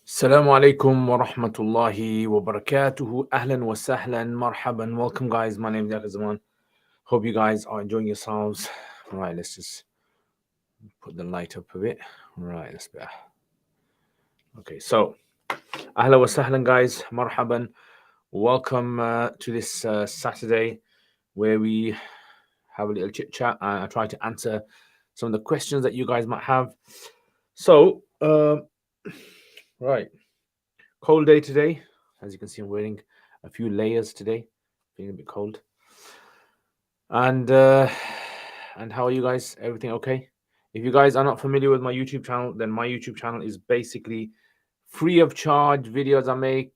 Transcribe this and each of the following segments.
Assalamu alaikum wa rahmatullahi wa barakatuhu. Ahlan wa sahlan, marhaban. Welcome, guys. My name is Yaqub Zaman. Hope you guys are enjoying yourselves. Right, let's just put the light up a bit. Right, that's better. Okay, so ahlan wa sahlan, guys. Marhaban. Welcome to this Saturday where we have a little chit chat and I try to answer some of the questions that you guys might have. So, right. Cold day today. As you can see, I'm wearing a few layers today. Feeling a bit cold. And how are you guys? Everything okay? If you guys are not familiar with my YouTube channel, then my YouTube channel is basically free of charge videos I make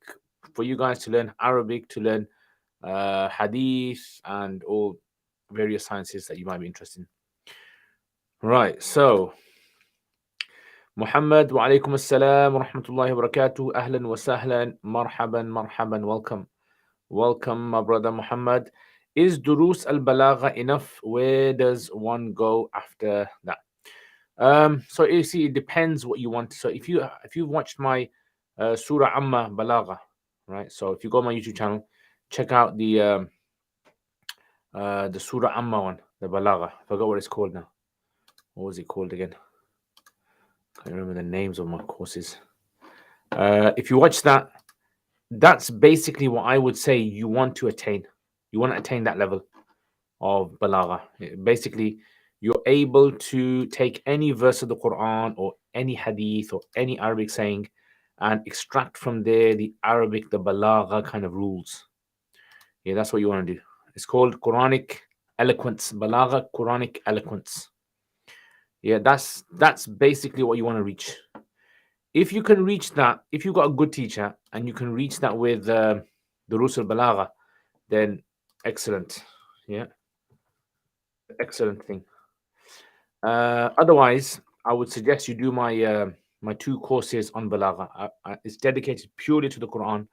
for you guys to learn Arabic, to learn Hadith, and all various sciences that you might be interested in. Right, so Muhammad, wa alaikum assalam wa rahmatullahi wa barakatuh. Ahlan wa sahlan, marhaban, marhaban, welcome. Welcome, my brother Muhammad. Is Durus al-Balagha enough? Where does one go after that? So you see, it depends what you want. So if you've watched my Surah Amma Balagha, right? So if you go on my YouTube channel, check out the Surah Amma one, the Balagha. I forgot what it's called now. What was it called again? Can't remember the names of my courses. If you watch that, that's basically what I would say you want to attain. You want to attain that level of balagha. Basically, you're able to take any verse of the Quran or any hadith or any Arabic saying and extract from there the Arabic, the balagha kind of rules. Yeah, that's what you want to do. It's called Quranic eloquence, balagha Quranic eloquence. Yeah, that's basically what you want to reach. If you can reach that, if you've got a good teacher and you can reach that with the Rusul Balagha, then excellent. Yeah, excellent thing. Otherwise, I would suggest you do my two courses on Balagha. It's dedicated purely to the Quran,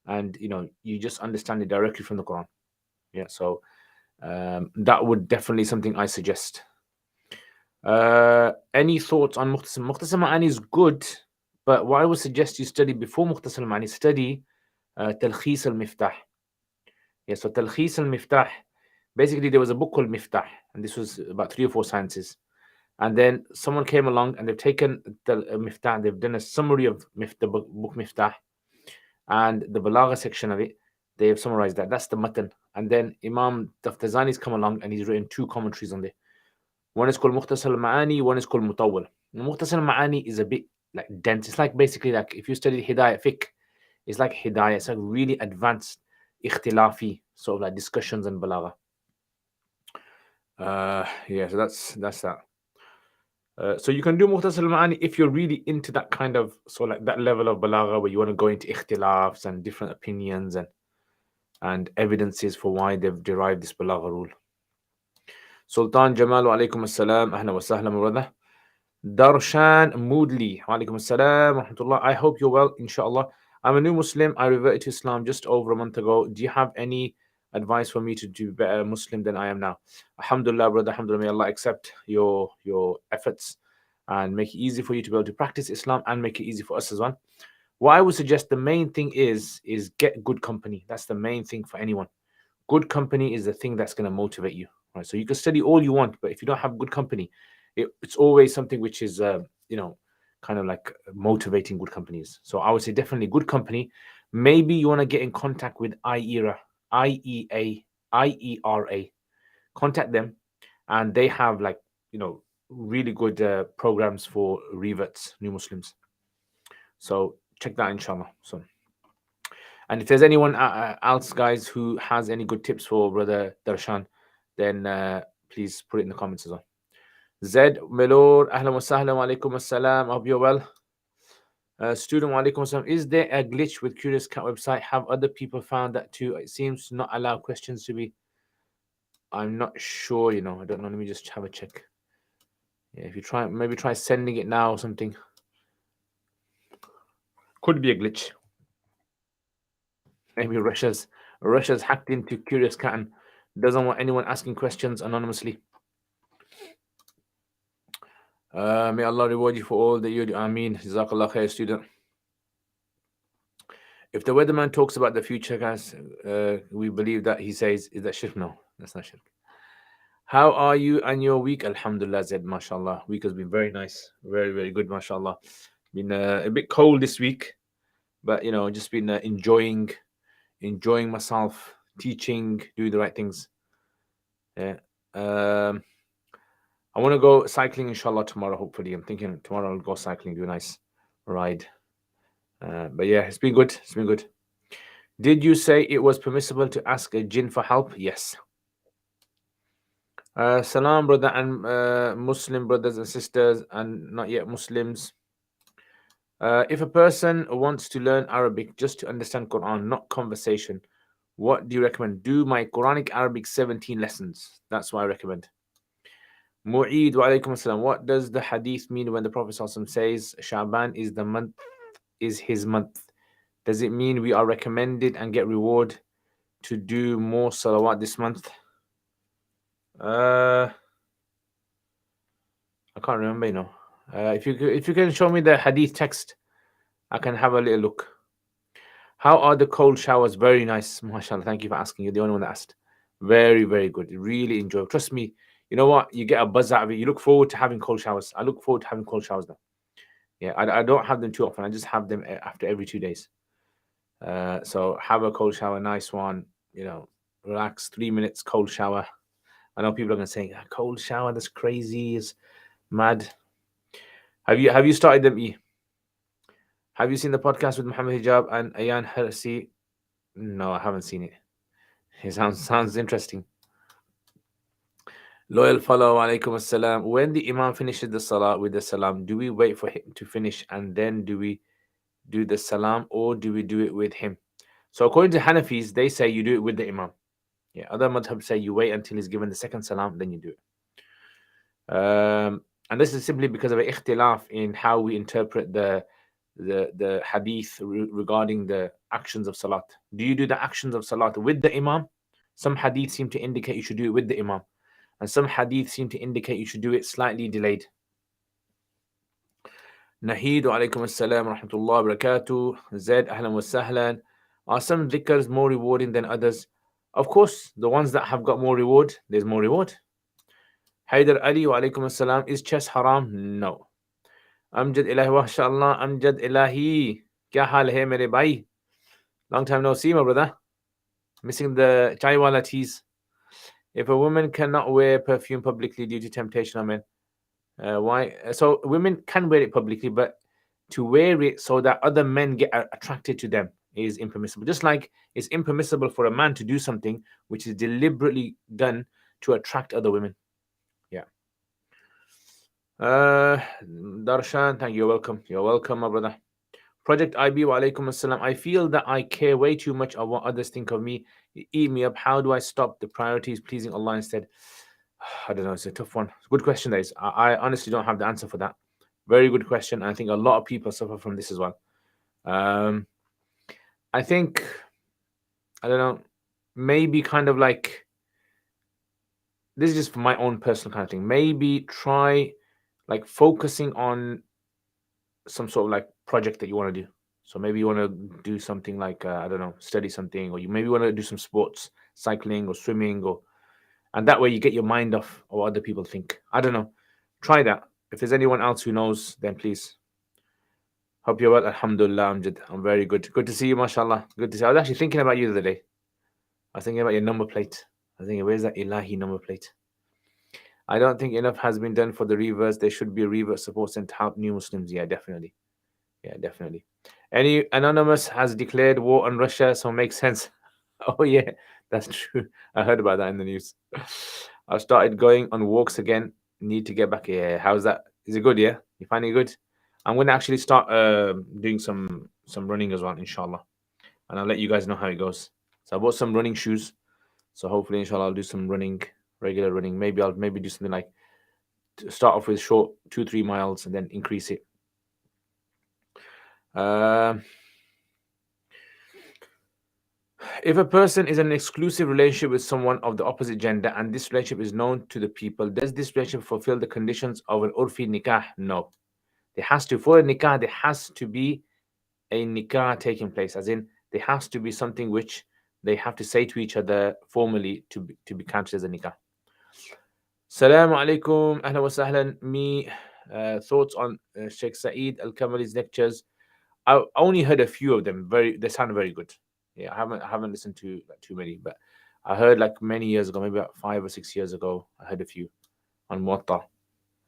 and you just understand it directly from the Quran. Yeah, so that would definitely something I suggest. Any thoughts on Mukhtasar? Mukhtasar Ma'ani is good, but what I would suggest you study before Mukhtasar Ma'ani, study Talkhis al-Miftah. Yeah, so Talkhis al-Miftah, basically there was a book called Miftah, and this was about 3 or 4 sciences. And then someone came along and they've taken the Miftah, they've done a summary of the book Miftah, and the Balagha section of it, they've summarized that. That's the matan. And then Imam Taftazani's come along and he's written 2 commentaries on there. One is called Mukhtasar al-Ma'ani, one is called Mutawwal. Mukhtasar al-Ma'ani is a bit like dense. It's like basically like if you study Hidayah fiqh, it's like Hidayah. It's like really advanced ikhtilafi sort of like discussions and balagha. Yeah, so that's that. So you can do Mukhtasar al-Ma'ani if you're really into that kind of, so like that level of balagha where you want to go into ikhtilafs and different opinions and evidences for why they've derived this balagha rule. Sultan Jamal, wa alaikum assalam, ahla wa sahla, my brother. Darshan Moodley, wa alaikum assalam, wa rahmatullah. I hope you're well, inshallah. I'm a new Muslim. I reverted to Islam just over a month ago. Do you have any advice for me to do better Muslim than I am now? Alhamdulillah, brother. Alhamdulillah. May Allah accept your efforts and make it easy for you to be able to practice Islam and make it easy for us as well. What I would suggest, the main thing is get good company. That's the main thing for anyone. Good company is the thing that's going to motivate you. Right? So you can study all you want, but if you don't have good company, it's always something which is kind of like motivating good companies. So I would say definitely good company. Maybe you want to get in contact with IERA, IERA. Contact them, and they have like really good programs for reverts, new Muslims. So check that, inshallah. So, and if there's anyone else, guys, who has any good tips for Brother Darshan, then please put it in the comments as well. Zed Melor, ahlan wa sahlan, wa alaikum assalam. I hope you're well. Student, wa alaikum assalam. Is there a glitch with Curious Cat website? Have other people found that too? It seems to not allow questions to be. I'm not sure, I don't know. Let me just have a check. Yeah, if you maybe try sending it now or something. Could be a glitch. Maybe Russia's hacked into Curious Cat and doesn't want anyone asking questions anonymously. May Allah reward you for all that you do. Ameen. Jazakallah khair, student. If the weatherman talks about the future, guys, we believe that he says, is that shirk? No, that's not shirk. How are you and your week? Alhamdulillah, Zed, mashallah. Week has been very nice. Very, very good, mashallah. Been a bit cold this week, but just been enjoying myself, teaching, doing the right things. Yeah. I want to go cycling, inshallah, tomorrow, hopefully. I'm thinking tomorrow I'll go cycling, do a nice ride. But yeah, it's been good. It's been good. Did you say it was permissible to ask a jinn for help? Yes. Salam, brother and Muslim brothers and sisters and not yet Muslims. If a person wants to learn Arabic just to understand Quran, not conversation, what do you recommend? Do my Quranic Arabic 17 lessons. That's what I recommend. Mu'eed wa alaykum assalam. What does the hadith mean when the Prophet ﷺ says Sha'ban is his month? Does it mean we are recommended and get reward to do more salawat this month? I can't remember, if you can show me the hadith text, I can have a little look. How are the cold showers? Very nice, mashallah. Thank you for asking. You're the only one that asked. Very, very good. Really enjoy. Trust me. You know what? You get a buzz out of it. You look forward to having cold showers. I look forward to having cold showers now. Yeah, I don't have them too often. I just have them after every 2 days. So have a cold shower, nice one. Relax. 3 minutes cold shower. I know people are going to say, cold shower, that's crazy, it's mad. Have you started them, E? Have you seen the podcast with Muhammad Hijab and Ayan Hersi? No, I haven't seen it. It sounds interesting. Loyal follow, alaikum assalam. When the Imam finishes the salah with the salam, do we wait for him to finish and then do we do the salam, or do we do it with him? So according to Hanafis, they say you do it with the Imam. Yeah, other madhabs say you wait until he's given the second salam, then you do it. And this is simply because of an ikhtilaf in how we interpret the hadith regarding the actions of salat. Do you do the actions of salat with the Imam? Some hadith seem to indicate you should do it with the Imam, and some hadith seem to indicate you should do it slightly delayed. Naheed wa alaikum assalam wa rahmatullahi wa barakatuh. Zaid, ahlan wa sahlan. Are some dhikrs more rewarding than others? Of course, the ones that have got more reward, there's more reward. Haydar Ali wa alaikum assalam. Is chess haram? No. Amjad Ilahi wa shallah. Amjad Ilahi. Kya hal hai mere bhai? Long time no see, my brother. Missing the chaiwala teas. If a woman cannot wear perfume publicly due to temptation, amen. Why? So women can wear it publicly, but to wear it so that other men get attracted to them is impermissible. Just like it's impermissible for a man to do something which is deliberately done to attract other women. Yeah. Darshan, thank you. You're welcome. You're welcome, my brother. Project IB, wa alaikum assalam. I feel that I care way too much of what others think of me. Eat me up. How do I stop? The priority is pleasing Allah instead. I don't know. It's a tough one. Good question, guys. I honestly don't have the answer for that. Very good question. I think a lot of people suffer from this as well. I think, I don't know, maybe kind of like, this is just for my own personal kind of thing. Maybe try like focusing on some sort of like project that you want to do. So maybe you want to do something like, I don't know, study something, or you maybe want to do some sports, cycling or swimming, and that way you get your mind off of what other people think. I don't know. Try that. If there's anyone else who knows, then please. Hope you're well. Alhamdulillah, Amjad. I'm very good. Good to see you, mashallah. Good to see you. I was actually thinking about you the other day. I was thinking about your number plate. I was thinking, where's that Ilahi number plate? I don't think enough has been done for the reverse. There should be a reverse support center to help new Muslims. Yeah, definitely. Yeah, definitely. Any anonymous has declared war on Russia, so it makes sense. Oh yeah, that's true. I heard about that in the news. I've started going on walks again. Need to get back. Yeah, how's that? Is it good? Yeah, you find it good? I'm going to actually start doing some running as well, inshallah, and I'll let you guys know how it goes. So I bought some running shoes. So hopefully, inshallah, I'll do some running, regular running. Maybe I'll do something like start off with short 2-3 miles and then increase it. If a person is in an exclusive relationship with someone of the opposite gender and this relationship is known to the people, does this relationship fulfill the conditions of an urfi nikah? No. For a nikah, there has to be a nikah taking place, as in There has to be something which they have to say to each other formally to be counted as a nikah. Assalamu alaikum, ahlan wa sahlan. Me, thoughts on Sheikh Saeed Al-Kamali's lectures. I only heard a few of them. They sound very good. Yeah, I haven't listened to like too many, but I heard like many years ago, maybe about 5 or 6 years ago, I heard a few on Muwatta.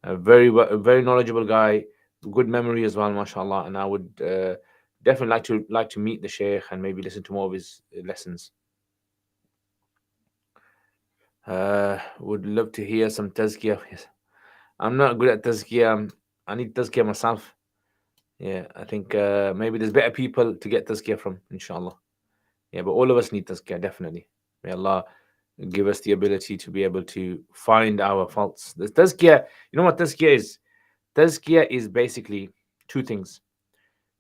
A very knowledgeable guy, good memory as well, mashallah. And I would definitely like to meet the Sheikh and maybe listen to more of his lessons. Would love to hear some tazkiyah. Yes. I'm not good at tazkiyah. I need tazkiyah myself. Yeah, I think maybe there's better people to get tazkiyah from, inshallah. Yeah, but all of us need tazkiyah, definitely. May Allah give us the ability to be able to find our faults. The tazkiyah, you know what tazkiyah is? Tazkiyah is basically two things.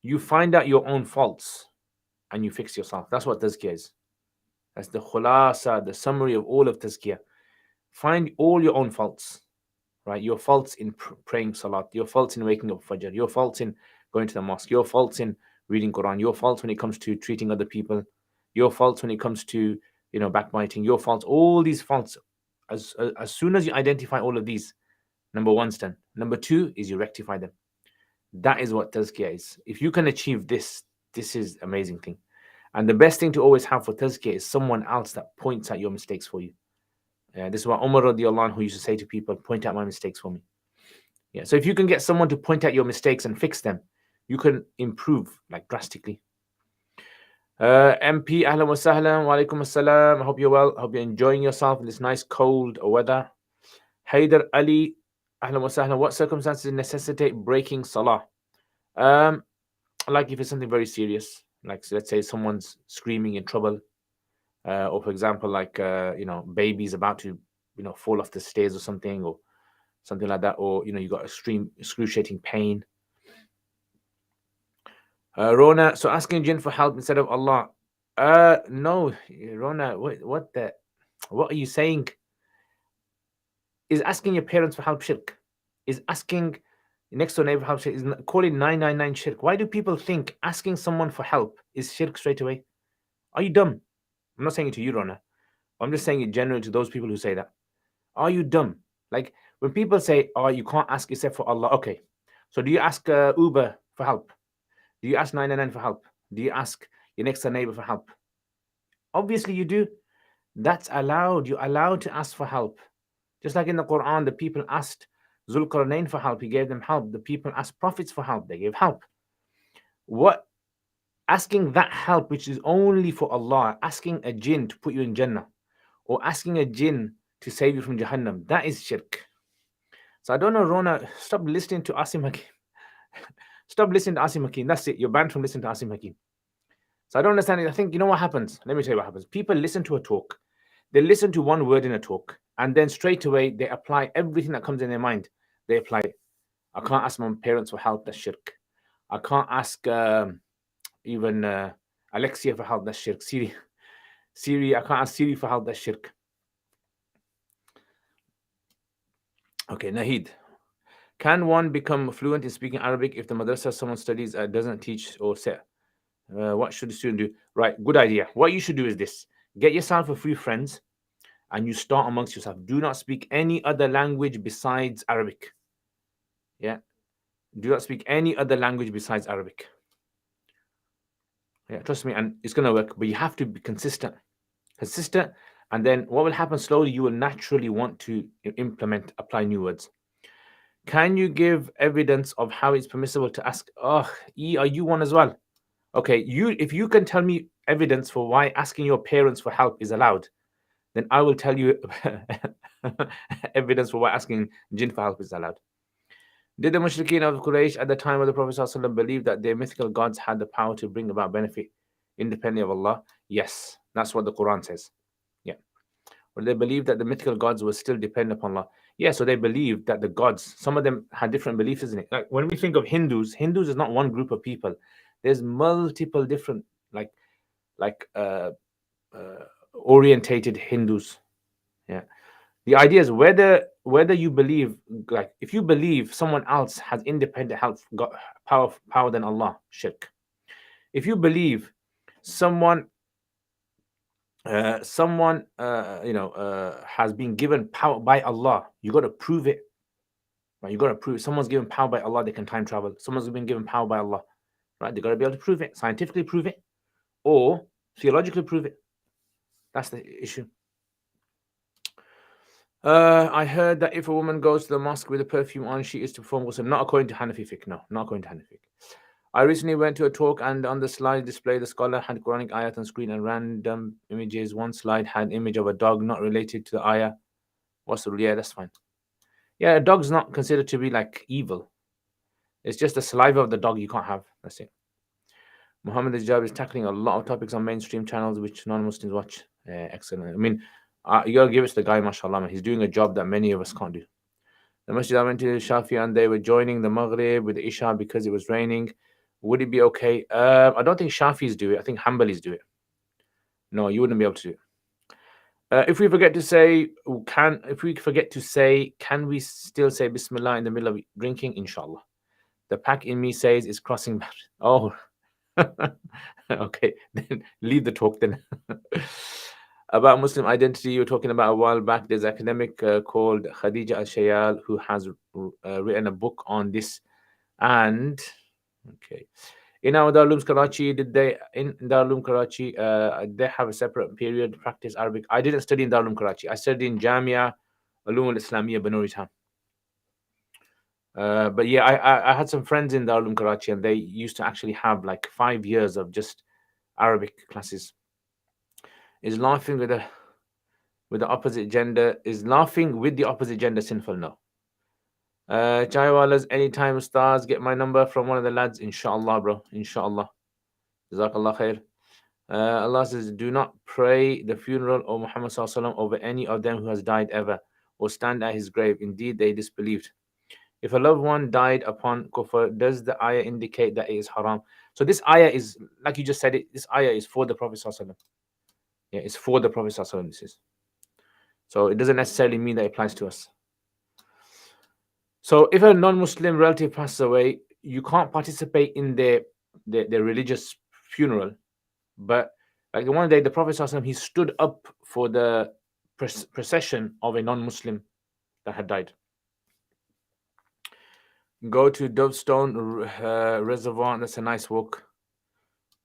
You find out your own faults and you fix yourself. That's what tazkiyah is. That's the khulasa, the summary of all of tazkiyah. Find all your own faults, right? Your faults in praying salat, your faults in waking up fajr, your faults in going to the mosque, your faults in reading Quran, your faults when it comes to treating other people, your faults when it comes to, backbiting, your faults, all these faults. As soon as you identify all of these, number one's done. Number two is you rectify them. That is what tazkiyah is. If you can achieve this, this is amazing thing. And the best thing to always have for tazkiyah is someone else that points out your mistakes for you. This is what Umar radiallahu anhu used to say to people, point out my mistakes for me. Yeah. So if you can get someone to point out your mistakes and fix them, you can improve like drastically. MP, ahlan wa sahlan, wa alaikum assalam. I hope you're well. I hope you're enjoying yourself in this nice cold weather. Haydar Ali, ahlan wa sahlan. What circumstances necessitate breaking salah? Like if it's something very serious, like so let's say someone's screaming in trouble, or for example, like baby's about to fall off the stairs or something like that, or you got extreme excruciating pain. Rona, so asking jinn for help instead of Allah. No, Rona, what are you saying? Is asking your parents for help shirk? Is asking next door neighbor for help shirk? Is calling 999 shirk? Why do people think asking someone for help is shirk straight away? Are you dumb? I'm not saying it to you, Rona. I'm just saying it generally to those people who say that. Are you dumb? Like when people say, "Oh, you can't ask except for Allah." Okay, so do you ask Uber for help? Do you ask 999 for help? Do you ask your next door neighbor for help? Obviously, you do. That's allowed. You're allowed to ask for help. Just like in the Quran, the people asked Zulqarnain for help. He gave them help. The people asked prophets for help. They gave help. What? Asking that help, which is only for Allah, asking a jinn to put you in Jannah, or asking a jinn to save you from Jahannam, that is shirk. So I don't know, Rona, stop listening to Asim Hakim. Stop listening to Asim Hakim. That's it. You're banned from listening to Asim Hakim. So I don't understand it. I think, you know what happens? Let me tell you what happens. People listen to a talk. They listen to one word in a talk, and then straight away they apply everything that comes in their mind. They apply it. I can't ask my parents for help. That's shirk. I can't ask even Alexia for help. That's shirk. Siri, I can't ask Siri for help. That's shirk. Okay, Nahid. Can one become fluent in speaking Arabic if the madrasa someone studies doesn't teach or say? What should the student do? Right, good idea. What you should do is this. Get yourself a few friends and you start amongst yourself. Do not speak any other language besides Arabic. Yeah. Do not speak any other language besides Arabic. Yeah, trust me, and it's going to work, but you have to be consistent. And then what will happen slowly, you will naturally want to apply new words. Can you give evidence of how it's permissible to ask? Oh, are you one as well? Okay, if you can tell me evidence for why asking your parents for help is allowed, then I will tell you evidence for why asking jinn for help is allowed. Did the mushrikeen of Quraysh at the time of the Prophet ﷺ believe that their mythical gods had the power to bring about benefit independently of Allah? Yes, that's what the Quran says. Yeah. Or they believed that the mythical gods were still dependent upon Allah. Yeah, so they believed that the gods, some of them had different beliefs, isn't it? Like when we think of Hindus is not one group of people. There's multiple different orientated Hindus. Yeah. The idea is whether you believe, like if you believe someone else has independent help, power than Allah, shirk. If you believe someone has been given power by Allah, you got to prove it. Right? You got to prove someone's given power by Allah, they can time travel. Someone's been given power by Allah, right? They got to be able to prove it, scientifically prove it, or theologically prove it. That's the issue. I heard that if a woman goes to the mosque with a perfume on, she is to perform ghusl. Not according to Hanafi fiqh. No, not according to Hanafi fiqh. I recently went to a talk, and on the slide display, the scholar had Quranic ayat on screen and random images. One slide had image of a dog not related to the ayah. What's the rule? Yeah, that's fine. Yeah, a dog's not considered to be like evil. It's just the saliva of the dog you can't have. That's it. Muhammad Hijab is tackling a lot of topics on mainstream channels which non-Muslims watch. Excellent. I mean, you gotta give it to the guy, mashallah, man. He's doing a job that many of us can't do. The masjid I went to Shafi, and they were joining the Maghrib with the Isha because it was raining. Would it be okay? I don't think Shafis do it. I think Hanbalis do it. No, you wouldn't be able to do it. If we forget to say, can we still say Bismillah in the middle of drinking? Inshallah. The pack in me says it's crossing boundaries. Oh, okay. Then leave the talk then. About Muslim identity, you were talking about a while back. There's an academic called Khadija Al-Shayal who has written a book on this. And okay, in our Darul Karachi, they have a separate period to practice Arabic? I didn't study in Darul Karachi. I studied in Jamia Ulum al-Islamiyya Banuri Town. But yeah, I had some friends in Darul Karachi, and they used to actually have like 5 years of just Arabic classes. Is laughing with the opposite gender sinful? No. Chaiwalas, anytime stars, get my number from one of the lads, inshallah, bro. Inshallah. Jazakallah khair. Allah says, do not pray the funeral of Muhammad Sallallahu Alaihi Wasallam over any of them who has died ever, or stand at his grave. Indeed, they disbelieved. If a loved one died upon kufr, does the ayah indicate that it is haram? So this ayah is, like you just said it, this ayah is for the Prophet Sallallahu Alaihi Wasallam. Yeah, it's for the Prophet Sallallahu Alaihi Wasallam, this is. So it doesn't necessarily mean that it applies to us. So if a non-Muslim relative passes away, you can't participate in their religious funeral. But like the one day, the Prophet ﷺ, he stood up for the procession of a non-Muslim that had died. Go to Dovestone Reservoir. That's a nice walk.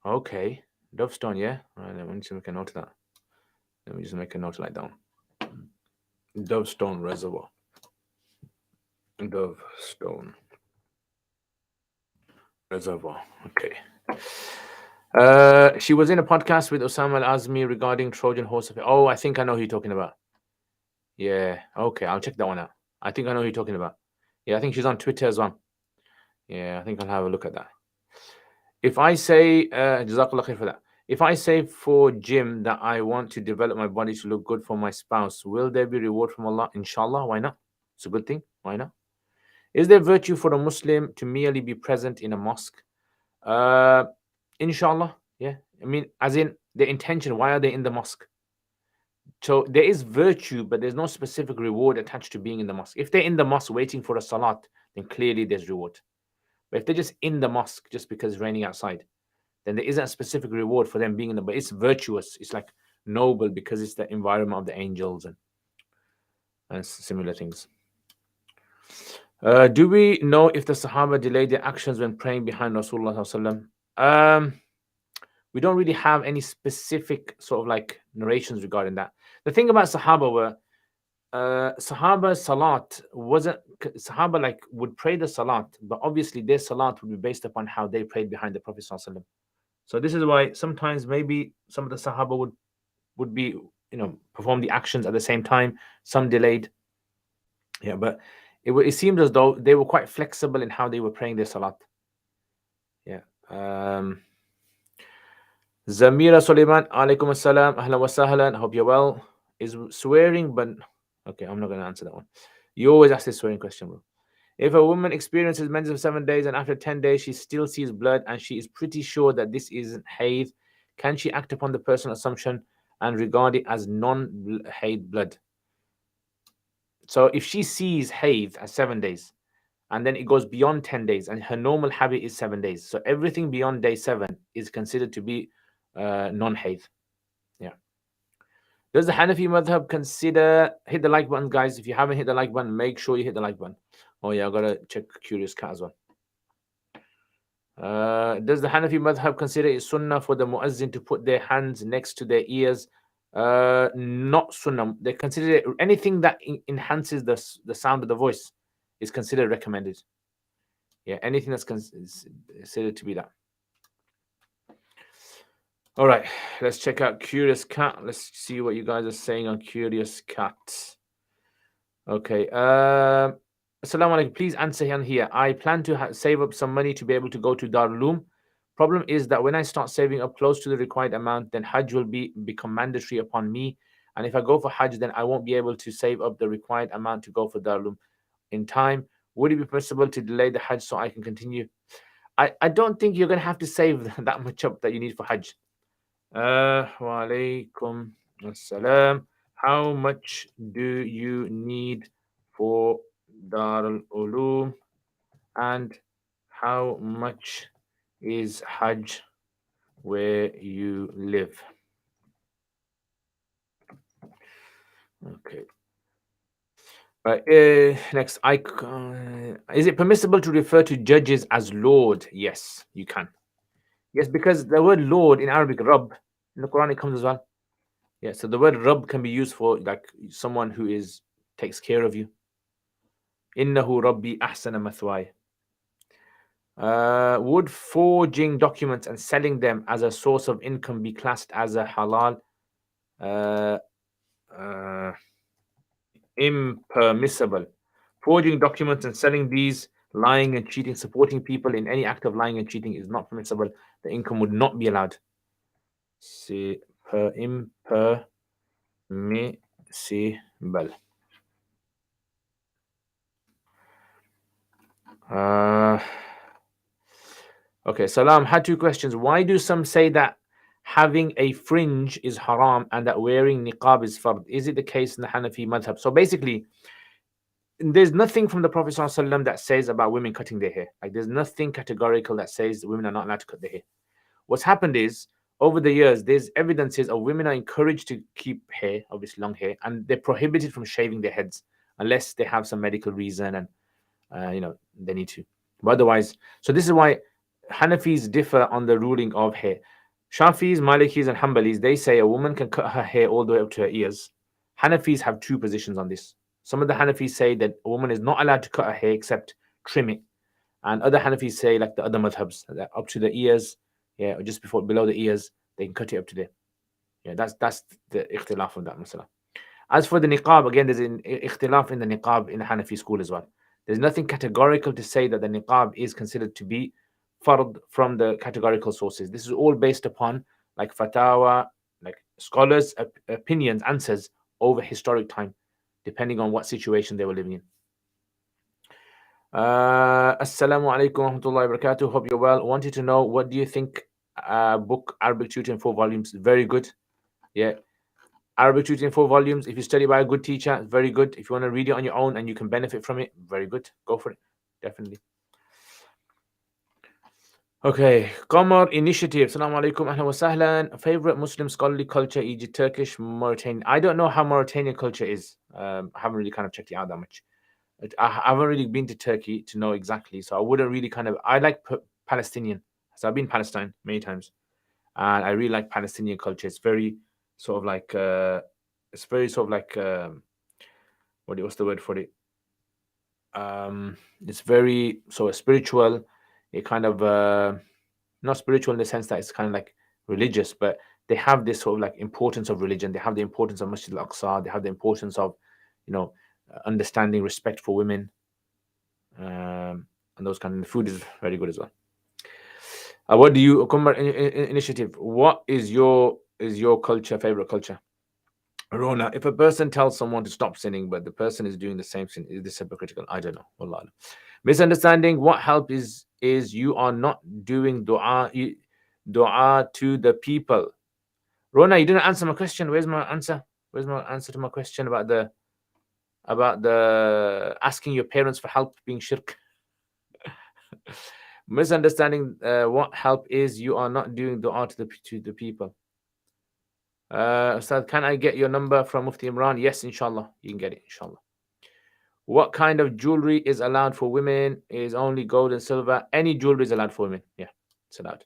Okay, Dovestone, yeah. All right, let me just make a note of that. Let me just make a note like that. Dovestone Reservoir. Dovestone Reservoir. Okay. She was in a podcast with Osama Al-Azmi regarding Trojan horse. Oh, I think I know who you're talking about. Yeah. Okay, I'll check that one out. I think I know who you're talking about. Yeah, I think she's on Twitter as well. Yeah, I think I'll have a look at that. If I say, Jazakallah khair for that. If I say for Jim that I want to develop my body to look good for my spouse, will there be reward from Allah? Inshallah, why not? It's a good thing. Why not? Is there virtue for a Muslim to merely be present in a mosque? Inshallah, yeah. I mean, as in the intention, why are they in the mosque? So there is virtue, but there's no specific reward attached to being in the mosque. If they're in the mosque waiting for a salat, then clearly there's reward. But if they're just in the mosque just because it's raining outside, then there isn't a specific reward for them being in the, but it's virtuous. It's like noble because it's the environment of the angels and similar things. Do we know if the Sahaba delayed their actions when praying behind Rasulullah Sallallahu Alaihi Wasallam? We don't really have any specific sort of like narrations regarding that. The thing about Sahaba were, Sahaba salat wasn't, Sahaba like would pray the salat, but obviously their salat would be based upon how they prayed behind the Prophet Sallallahu Alaihi Wasallam. So this is why sometimes maybe some of the Sahaba would be, perform the actions at the same time, some delayed. Yeah, but it seemed as though they were quite flexible in how they were praying their salat. Yeah. Zamira Suleiman, alaikum assalam, ahlan wa sahlan, hope you're well. Is swearing, but okay, I'm not going to answer that one. You always ask this swearing question, bro. If a woman experiences menses for 7 days and after 10 days she still sees blood and she is pretty sure that this isn't haid, can she act upon the personal assumption and regard it as non-haid blood? So if she sees haid at 7 days and then it goes beyond 10 days and her normal habit is 7 days, so everything beyond day 7 is considered to be non-hayd. Yeah. Does the Hanafi madhab consider, hit the like button, guys. If you haven't hit the like button, make sure you hit the like button. Oh yeah, I gotta check Curious Cat as well. Does the Hanafi madhab consider it sunnah for the muazzin to put their hands next to their ears? Not sunnah. They consider it, anything that enhances the sound of the voice is considered recommended. Yeah, anything that's considered to be that. All right, let's check out Curious Cat. Let's see what you guys are saying on Curious Cat. Okay. Assalamu alaikum. Please answer here. I plan to save up some money to be able to go to Darul Uloom. Problem is that when I start saving up close to the required amount, then Hajj will become mandatory upon me. And if I go for Hajj, then I won't be able to save up the required amount to go for Darul Uloom in time. Would it be possible to delay the Hajj so I can continue? I don't think you're going to have to save that much up that you need for Hajj. Wa alaikum assalam. How much do you need for Darul Uloom, and how much is Hajj where you live? Okay. Right. Next, is it permissible to refer to judges as Lord? Yes, you can. Yes, because the word Lord in Arabic, Rabb, in the Quranic comes as well. Yeah, so the word Rabb can be used for like someone who takes care of you. Innahu Rabbi ahsana mathwaya. Would forging documents and selling them as a source of income be classed as a halal? Impermissible. Forging documents and selling these, lying and cheating, supporting people in any act of lying and cheating is not permissible. The income would not be allowed. Impermissible. Okay, Salam had two questions. Why do some say that having a fringe is haram and that wearing niqab is fard? Is it the case in the Hanafi madhab? So basically, there's nothing from the Prophet ﷺ that says about women cutting their hair. Like there's nothing categorical that says that women are not allowed to cut their hair. What's happened is over the years, there's evidences of women are encouraged to keep hair, obviously long hair, and they're prohibited from shaving their heads unless they have some medical reason and they need to. But otherwise, so this is why Hanafis differ on the ruling of hair. Shafis, Malikis, and Hanbalis, they say a woman can cut her hair all the way up to her ears. Hanafis have two positions on this. Some of the Hanafis say that a woman is not allowed to cut her hair except trim it. And other Hanafis say, like the other madhabs, that up to the ears, yeah, or just below the ears, they can cut it up to there. Yeah, that's the ikhtilaf of that masala. As for the niqab, again, there's an ikhtilaf in the niqab in the Hanafi school as well. There's nothing categorical to say that the niqab is considered to be fard from the categorical sources. This is all based upon like fatawa, like scholars' opinions, answers over historic time, depending on what situation they were living in. Assalamu alaikum wa rahmatullahi wa barakatuh. Hope you're well. Wanted to know, what do you think book Arabic Tutor in 4 volumes? Very good. Yeah. Arabic Tutor in 4 volumes. If you study by a good teacher, it's very good. If you want to read it on your own and you can benefit from it, very good. Go for it. Definitely. Okay. Qamar Initiative. Assalamu alaikum. Ahlan wa sahlan. Favorite Muslim scholarly culture, Egypt, Turkish, Mauritanian. I don't know how Mauritanian culture is. I haven't really kind of checked it out that much. I haven't really been to Turkey to know exactly. So I wouldn't really I like Palestinian. So I've been in Palestine many times. And I really like Palestinian culture. It's very sort of like what's the word for it? It's very spiritual. It kind of not spiritual in the sense that it's kind of like religious, but they have this sort of like importance of religion. They have the importance of Masjid al-Aqsa. They have the importance of understanding respect for women, and those kind of. The food is very good as well. What do you Initiative? What is your culture, favorite culture? Rona, if a person tells someone to stop sinning, but the person is doing the same sin, is this hypocritical? I don't know. Wallah. Misunderstanding. What help is you are not doing dua to the people. Rona, you didn't answer my question. Where's my answer? Where's my answer to my question about the asking your parents for help being shirk? Misunderstanding what help is. You are not doing dua to the people. Ustad, can I get your number from Mufti Imran? Yes, inshallah. You can get it, inshallah. What kind of jewelry is allowed for women? Is only gold and silver. Any jewelry is allowed for women. Yeah, it's allowed.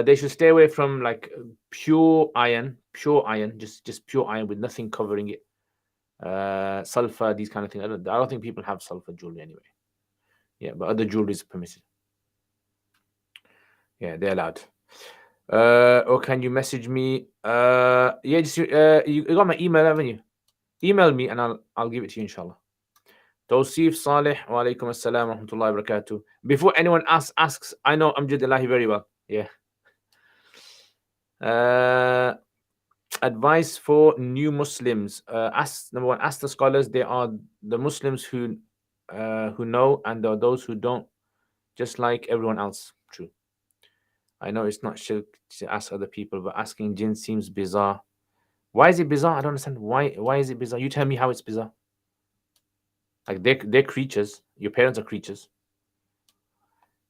They should stay away from like pure iron, just pure iron with nothing covering it. Sulfur, these kind of things. I don't think people have sulfur jewelry anyway. Yeah, but other jewelry is permitted. Yeah, they're allowed. Or can you message me? Yeah, just you got my email, haven't you? Email me and I'll give it to you, inshallah. Tawsif Saleh, wa alaikum assalam wa rahmatullahi wa barakatuh. Before anyone asks, I know Amjad Ilahi very well. Yeah. Advice for new Muslims. Number one, ask the scholars. They are the Muslims who know, and there are those who don't, just like everyone else. True. I know it's not shirk to ask other people, but asking jinn seems bizarre. Why is it bizarre? I don't understand. Why is it bizarre? You tell me how it's bizarre. Like they're creatures. Your parents are creatures.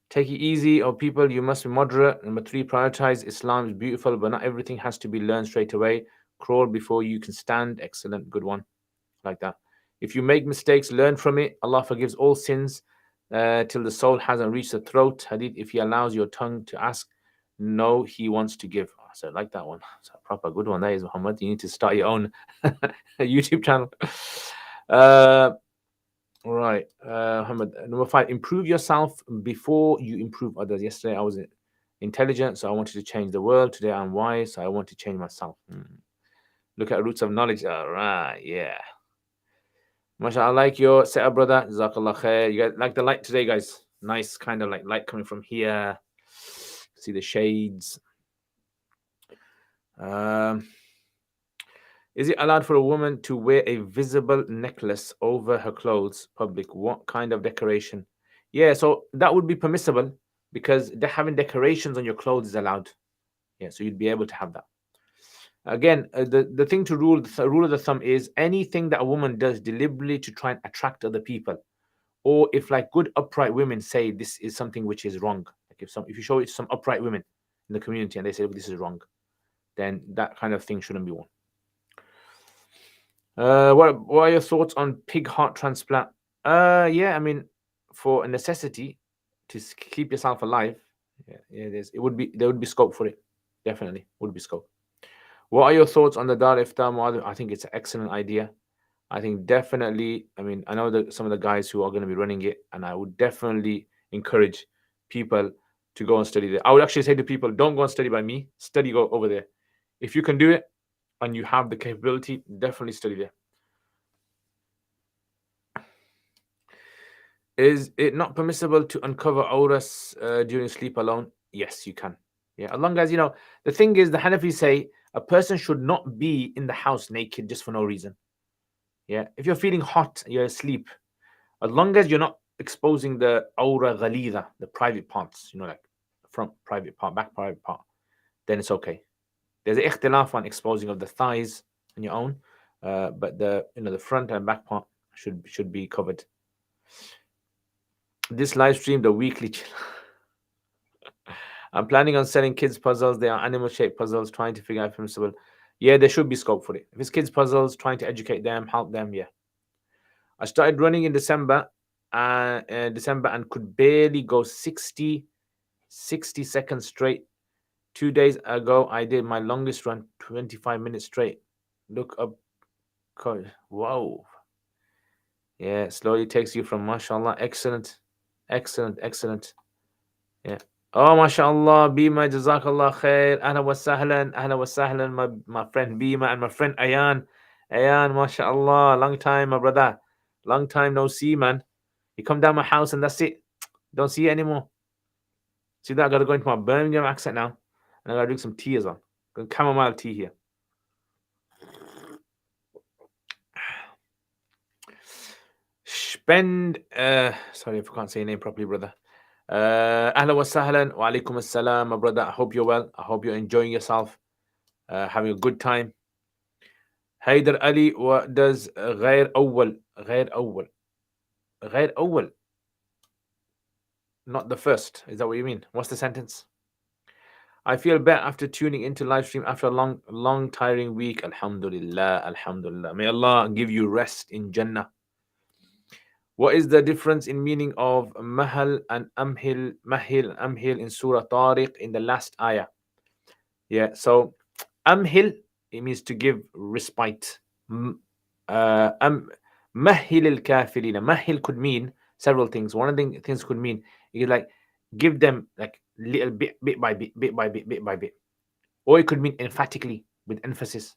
Take it easy, or people, you must be moderate. Number 3, prioritize. Islam is beautiful, but not everything has to be learned straight away. Crawl before you can stand. Excellent, good one. Like that. If you make mistakes, learn from it. Allah forgives all sins till the soul hasn't reached the throat. Hadith, if He allows your tongue to ask, no, He wants to give. So I like that one. It's a proper good one. That is, Muhammad. You need to start your own YouTube channel. Right, Muhammad. Number 5, improve yourself before you improve others. Yesterday I was intelligent, so I wanted to change the world. Today I'm wise, so I want to change myself. Look at roots of knowledge. All right, yeah. MashaAllah, I like your setup, brother. Jazakallah khair. You guys like the light today, guys? Nice kind of like light coming from here. See the shades. Is it allowed for a woman to wear a visible necklace over her clothes public? What kind of decoration? Yeah, so that would be permissible because having decorations on your clothes is allowed. Yeah, so you'd be able to have that. Again, the thing to rule of the thumb is anything that a woman does deliberately to try and attract other people, or if like good upright women say this is something which is wrong, like if you show it to some upright women in the community and they say this is wrong, then that kind of thing shouldn't be worn. What are your thoughts on pig heart transplant? Yeah, I mean, for a necessity to keep yourself alive, there would be scope for it. Definitely would be scope. What are your thoughts on the Dar Iftar Mu'adh? I think it's an excellent idea. I think definitely, I mean, I know that some of the guys who are going to be running it, and I would definitely encourage people to go and study there. I would actually say to people, don't go and study by me, go over there. If you can do it and you have the capability, definitely study there. Is it not permissible to uncover auras during sleep alone? Yes, you can. Yeah, as long as, the thing is, the Hanafis say a person should not be in the house naked just for no reason. Yeah, if you're feeling hot, you're asleep, as long as you're not exposing the aura ghalida, the private parts, like front private part, back private part, then it's okay. There's an ikhtilaf on exposing of the thighs on your own, but the front and back part should be covered. This live stream, the weekly chill. I'm planning on selling kids puzzles. They are animal shaped puzzles, trying to figure out if permissible. Yeah, there should be scope for it. If it's kids puzzles, trying to educate them, help them, yeah. I started running in December and could barely go 60 seconds straight. 2 days ago, I did my longest run, 25 minutes straight. Look up. Whoa. Yeah, slowly takes you from mashallah. Excellent. Yeah. Oh, mashallah, Bima, jazakallah khair. Ahla wa sahlan, my friend Bima and my friend Ayan. Ayan, mashallah, long time, my brother. Long time no see, man. You come down my house and that's it. Don't see you anymore. See that? I gotta go into my Birmingham accent now. And I gotta drink some tea as well. Chamomile tea here. Sorry if I can't say your name properly, brother. Ahla wa sahlan wa alaikum assalam, my brother. I hope you're well. I hope you're enjoying yourself, having a good time. Haider Ali, what does غير أول not the first. Is that what you mean? What's the sentence? I feel better after tuning into live stream after a long tiring week. Alhamdulillah, Alhamdulillah. May Allah give you rest in Jannah. What is the difference in meaning of mahal and amhil in Surah Tariq in the last ayah? Yeah, so amhil, it means to give respite. Mahil al-kafirina. Mahil could mean several things. One of the things could mean you like give them like little bit by bit, bit by bit, bit by bit. Or it could mean emphatically with emphasis.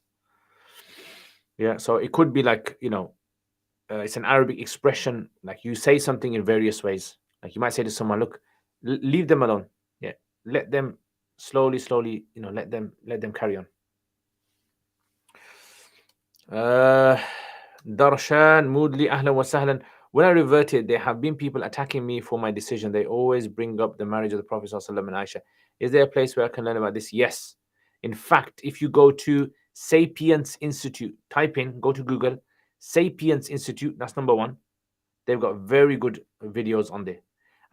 Yeah, so it could be like, it's an Arabic expression, like you say something in various ways. Like you might say to someone, look, leave them alone. Yeah, let them slowly, let them carry on. Darshan, Moodley, Ahlan wa Sahlan. When I reverted, there have been people attacking me for my decision. They always bring up the marriage of the Prophet ﷺ and Aisha. Is there a place where I can learn about this? Yes. In fact, if you go to Sapiens Institute, go to Google, Sapiens Institute, that's number one. They've got very good videos on there.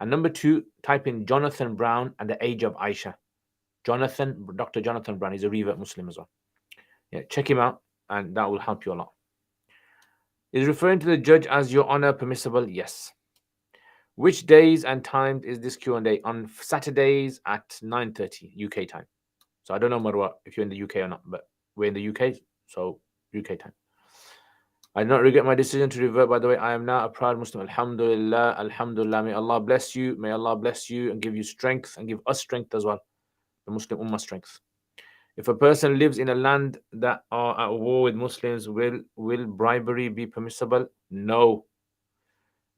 And number two, type in Jonathan Brown and the Age of Aisha. Dr. Jonathan Brown, he's a revert Muslim as well. Yeah, check him out, and that will help you a lot. Is referring to the judge as your honor permissible? Yes. Which days and times is this Q&A? On Saturdays at 9:30 UK time. So I don't know, Marwa, if you're in the UK or not, but we're in the UK, so UK time. I do not regret my decision to revert. By the way, I am now a proud Muslim. Alhamdulillah, Alhamdulillah. May Allah bless you. May Allah bless you and give you strength and give us strength as well. The Muslim Ummah strength. If a person lives in a land that are at war with Muslims, will bribery be permissible? No.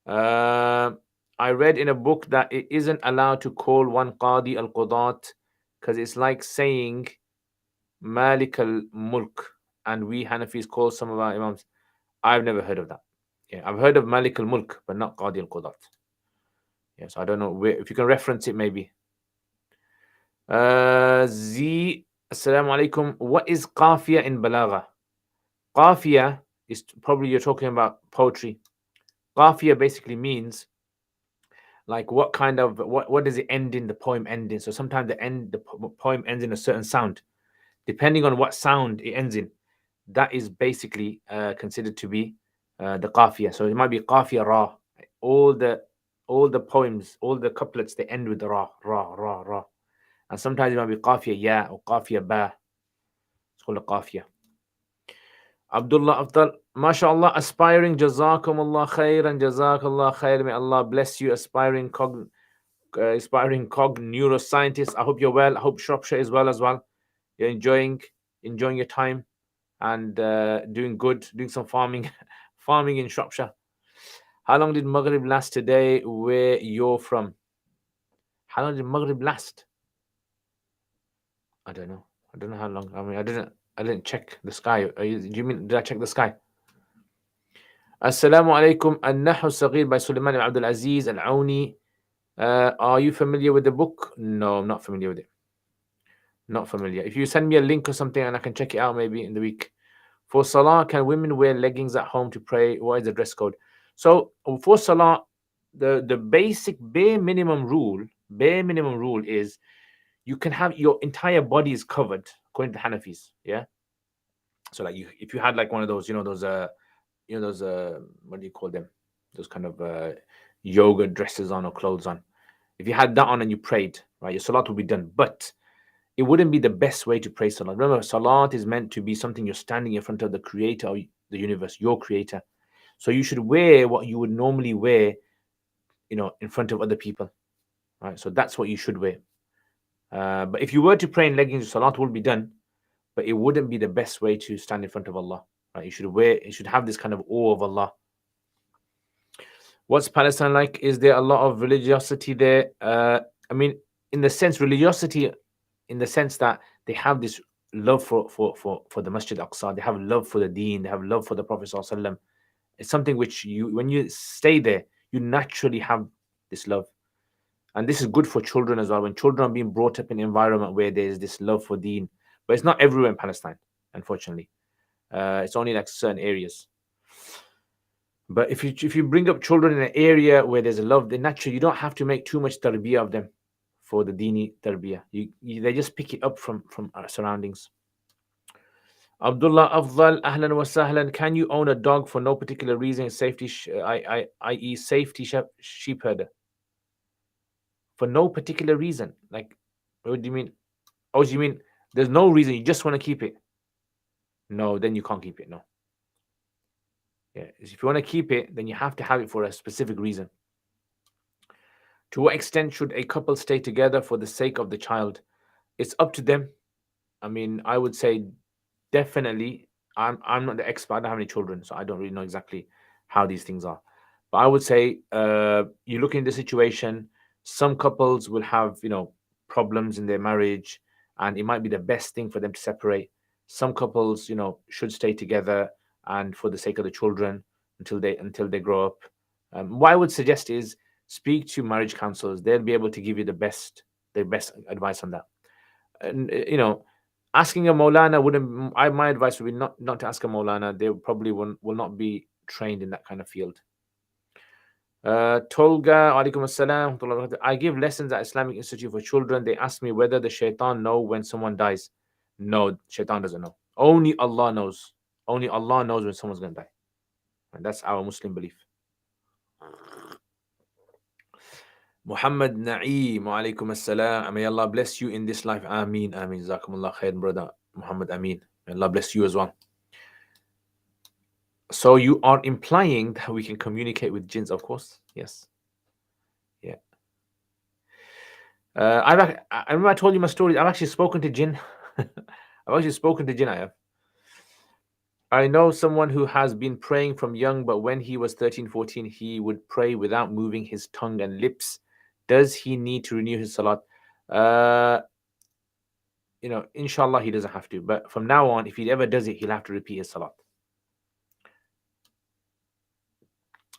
I read in a book that it isn't allowed to call one Qadi al-Qudat because it's like saying Malik al-Mulk, and we Hanafis call some of our Imams. I've never heard of that. Yeah, I've heard of Malik al-Mulk, but not Qadi al-Qudat. Yeah, so I don't know where, if you can reference it maybe. Z, Assalamu alaikum. What is qafiya in Balagha? Qafiya is probably you're talking about poetry. Qafiya basically means like what does it end in, the poem end in? So sometimes the poem ends in a certain sound. Depending on what sound it ends in, that is basically considered to be the qafiya. So it might be qafiya ra. All the poems, all the couplets, they end with the ra, ra, ra, ra. And sometimes it might be qafiya ya or qafiya ba. It's called a qafiya. Abdullah Afdal, mashallah, aspiring, jazakumullah khairan, jazakallah khair. May Allah bless you, aspiring cog neuroscientist. I hope you're well. I hope Shropshire is well as well. You're enjoying your time and doing good, doing some farming in Shropshire. How long did Maghrib last today where you're from? How long did Maghrib last? I don't know how long. I mean, I didn't check the sky. Do you mean, did I check the sky? Assalamu alaikum. An-Nahu Saghir by Sulaiman ibn Abdul Aziz al-Auni. Are you familiar with the book? No, I'm not familiar with it. Not familiar. If you send me a link or something and I can check it out maybe in the week. For Salah, can women wear leggings at home to pray? What is the dress code? So for Salah, the basic bare minimum rule is you can have your entire body is covered according to Hanafis. Yeah. So like if you had like one of those, what do you call them? Those kind of yoga dresses on or clothes on. If you had that on and you prayed, right, your salat will be done. But it wouldn't be the best way to pray salat. Remember, salat is meant to be something you're standing in front of the creator of the universe, your creator. So you should wear what you would normally wear, in front of other people, right? So that's what you should wear. But if you were to pray in leggings, salat will be done, but it wouldn't be the best way to stand in front of Allah, right? You should have this kind of awe of Allah. What's Palestine like? Is there a lot of religiosity there? I mean, in the sense, religiosity, in the sense that they have this love for the Masjid Aqsa, they have love for the Deen, they have love for the Prophet ﷺ. It's something which when you stay there, you naturally have this love. And this is good for children as well. When children are being brought up in an environment where there's this love for Deen, but it's not everywhere in Palestine, unfortunately. It's only like certain areas. But if you bring up children in an area where there's a love, then naturally you don't have to make too much tarbiyah of them for the dini tarbiyah. They just pick it up from our surroundings. Abdullah Afdal, ahlan wa sahlan. Can you own a dog for no particular reason? Safety, i.e., safety sheep herder. For no particular reason. Like, what do you mean? Oh, you mean there's no reason, you just want to keep it? No, then you can't keep it. No. Yeah, if you want to keep it, then you have to have it for a specific reason. To what extent should a couple stay together for the sake of the child? It's up to them. I mean, I would say definitely. I'm not the expert. I don't have any children, so I don't really know exactly how these things are. But I would say you look in the situation. Some couples will have problems in their marriage, and it might be the best thing for them to separate. Some couples should stay together and for the sake of the children until they grow up. What I would suggest is speak to marriage counselors. They'll be able to give you their best advice on that. And asking a Maulana wouldn't. My advice would be not to ask a Maulana. They probably will not be trained in that kind of field. Tolga, alaikum assalam. I give lessons at Islamic Institute for Children. They ask me whether the shaitan know when someone dies. No, shaitan doesn't know. Only Allah knows. Only Allah knows when someone's going to die. And that's our Muslim belief. Muhammad Na'im, alaikum assalam. May Allah bless you in this life. Ameen, ameen. Jazakumullah khair, brother Muhammad. Ameen. May Allah bless you as well. So you are implying that we can communicate with jinns, of course. Yes. Yeah. I remember I told you my story. I've actually spoken to jinn. I've actually spoken to jinn. I know someone who has been praying from young, but when he was 13, 14, he would pray without moving his tongue and lips. Does he need to renew his salat? Inshallah, he doesn't have to. But from now on, if he ever does it, he'll have to repeat his salat.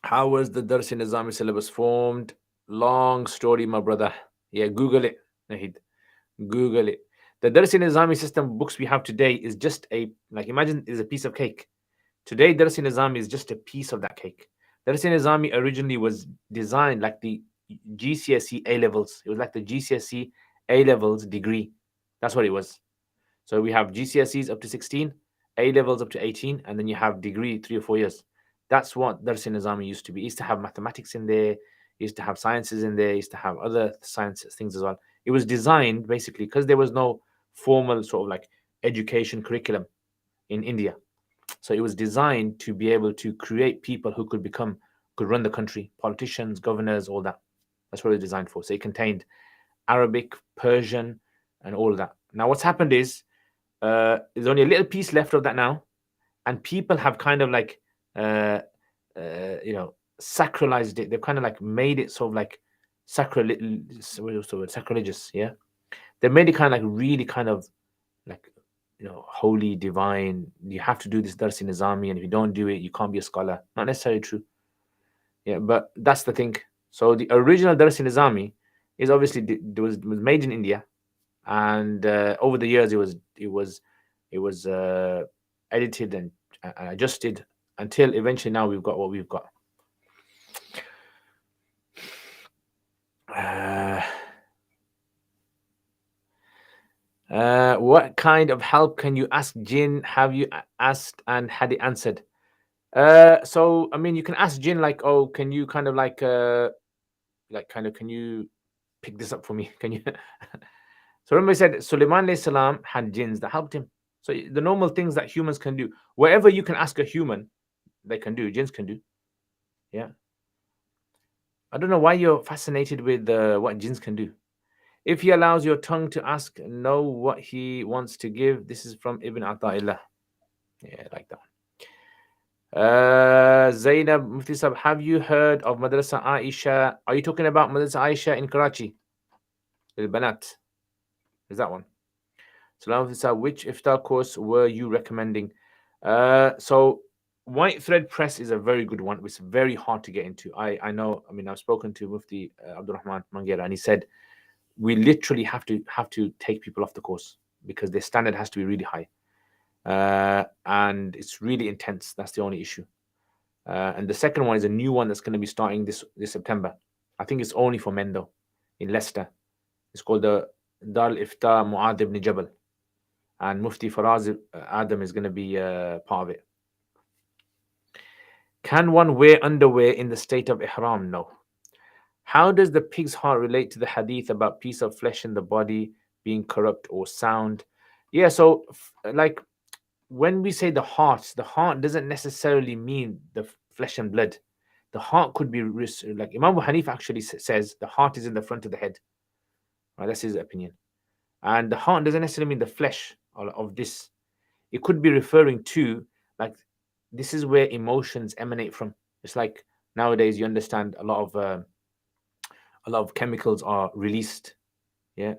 How was the Dars in Nizami syllabus formed? Long story, my brother. Yeah, Google it. Nahid. Google it. The Dars in Nizami system books we have today is just imagine it's a piece of cake. Today, Dars in Nizami is just a piece of that cake. Dars in Nizami originally was designed like the GCSE A levels. It was like the GCSE A levels degree. That's what it was. So we have GCSEs up to 16, A levels up to 18, and then you have degree 3 or 4 years. That's what Dars in Nizami used to be. It used to have mathematics in there. It used to have sciences in there. It used to have other sciences things as well. It was designed basically because there was no formal sort of like education curriculum in India. So it was designed to be able to create people who could run the country, politicians, governors, all that. That's what it was designed for. So it contained Arabic, Persian, and all of that. Now what's happened is there's only a little piece left of that now, and people have kind of like sacralized it. They've kind of like made it sort of like sacrilegious. Yeah, they made it kind of like really kind of like holy, divine. You have to do this Dars in Nizami, and if you don't do it, you can't be a scholar. Not necessarily true. Yeah, but that's the thing. So the original Dars in Nizami is obviously was made in India, and over the years it was edited and adjusted until eventually now we've got what we've got. What kind of help can you ask jinn? Have you asked and had it answered? So I mean, you can ask jinn like, oh, can you kind of like can you pick this up for me? Can you? So remember, I said Sulaiman alayhi salam had jinns that helped him. So the normal things that humans can do, whatever you can ask a human, they can do. Jinns can do. Yeah. I don't know why you're fascinated with what jinns can do. If he allows your tongue to ask, know what he wants to give. This is from Ibn Ata'illah. Yeah, like that one. Zainab Mufti Sahab, have you heard of Madrasa Aisha? Are you talking about Madrasa Aisha in Karachi? El Banat. Is that one? Salam Mufti Sahab, which iftar course were you recommending? So White Thread Press is a very good one. It's very hard to get into. I know. I mean, I've spoken to Mufti Abdul Rahman Mangera, and he said we literally have to take people off the course because their standard has to be really high, and it's really intense. That's the only issue. And the second one is a new one that's going to be starting this September. I think it's only for men though, in Leicester. It's called the Dar al-Ifta Mu'adh ibn Jabal, and Mufti Faraz Adam is going to be part of it. Can one wear underwear in the state of ihram? No. How does the pig's heart relate to the hadith about piece of flesh in the body being corrupt or sound? Yeah, so like when we say the heart doesn't necessarily mean the flesh and blood. The heart could be like Imam Abu Hanif actually says the heart is in the front of the head. Right, that's his opinion. And the heart doesn't necessarily mean the flesh of this. It could be referring to like this is where emotions emanate from. It's like nowadays you understand a lot of chemicals are released. Yeah,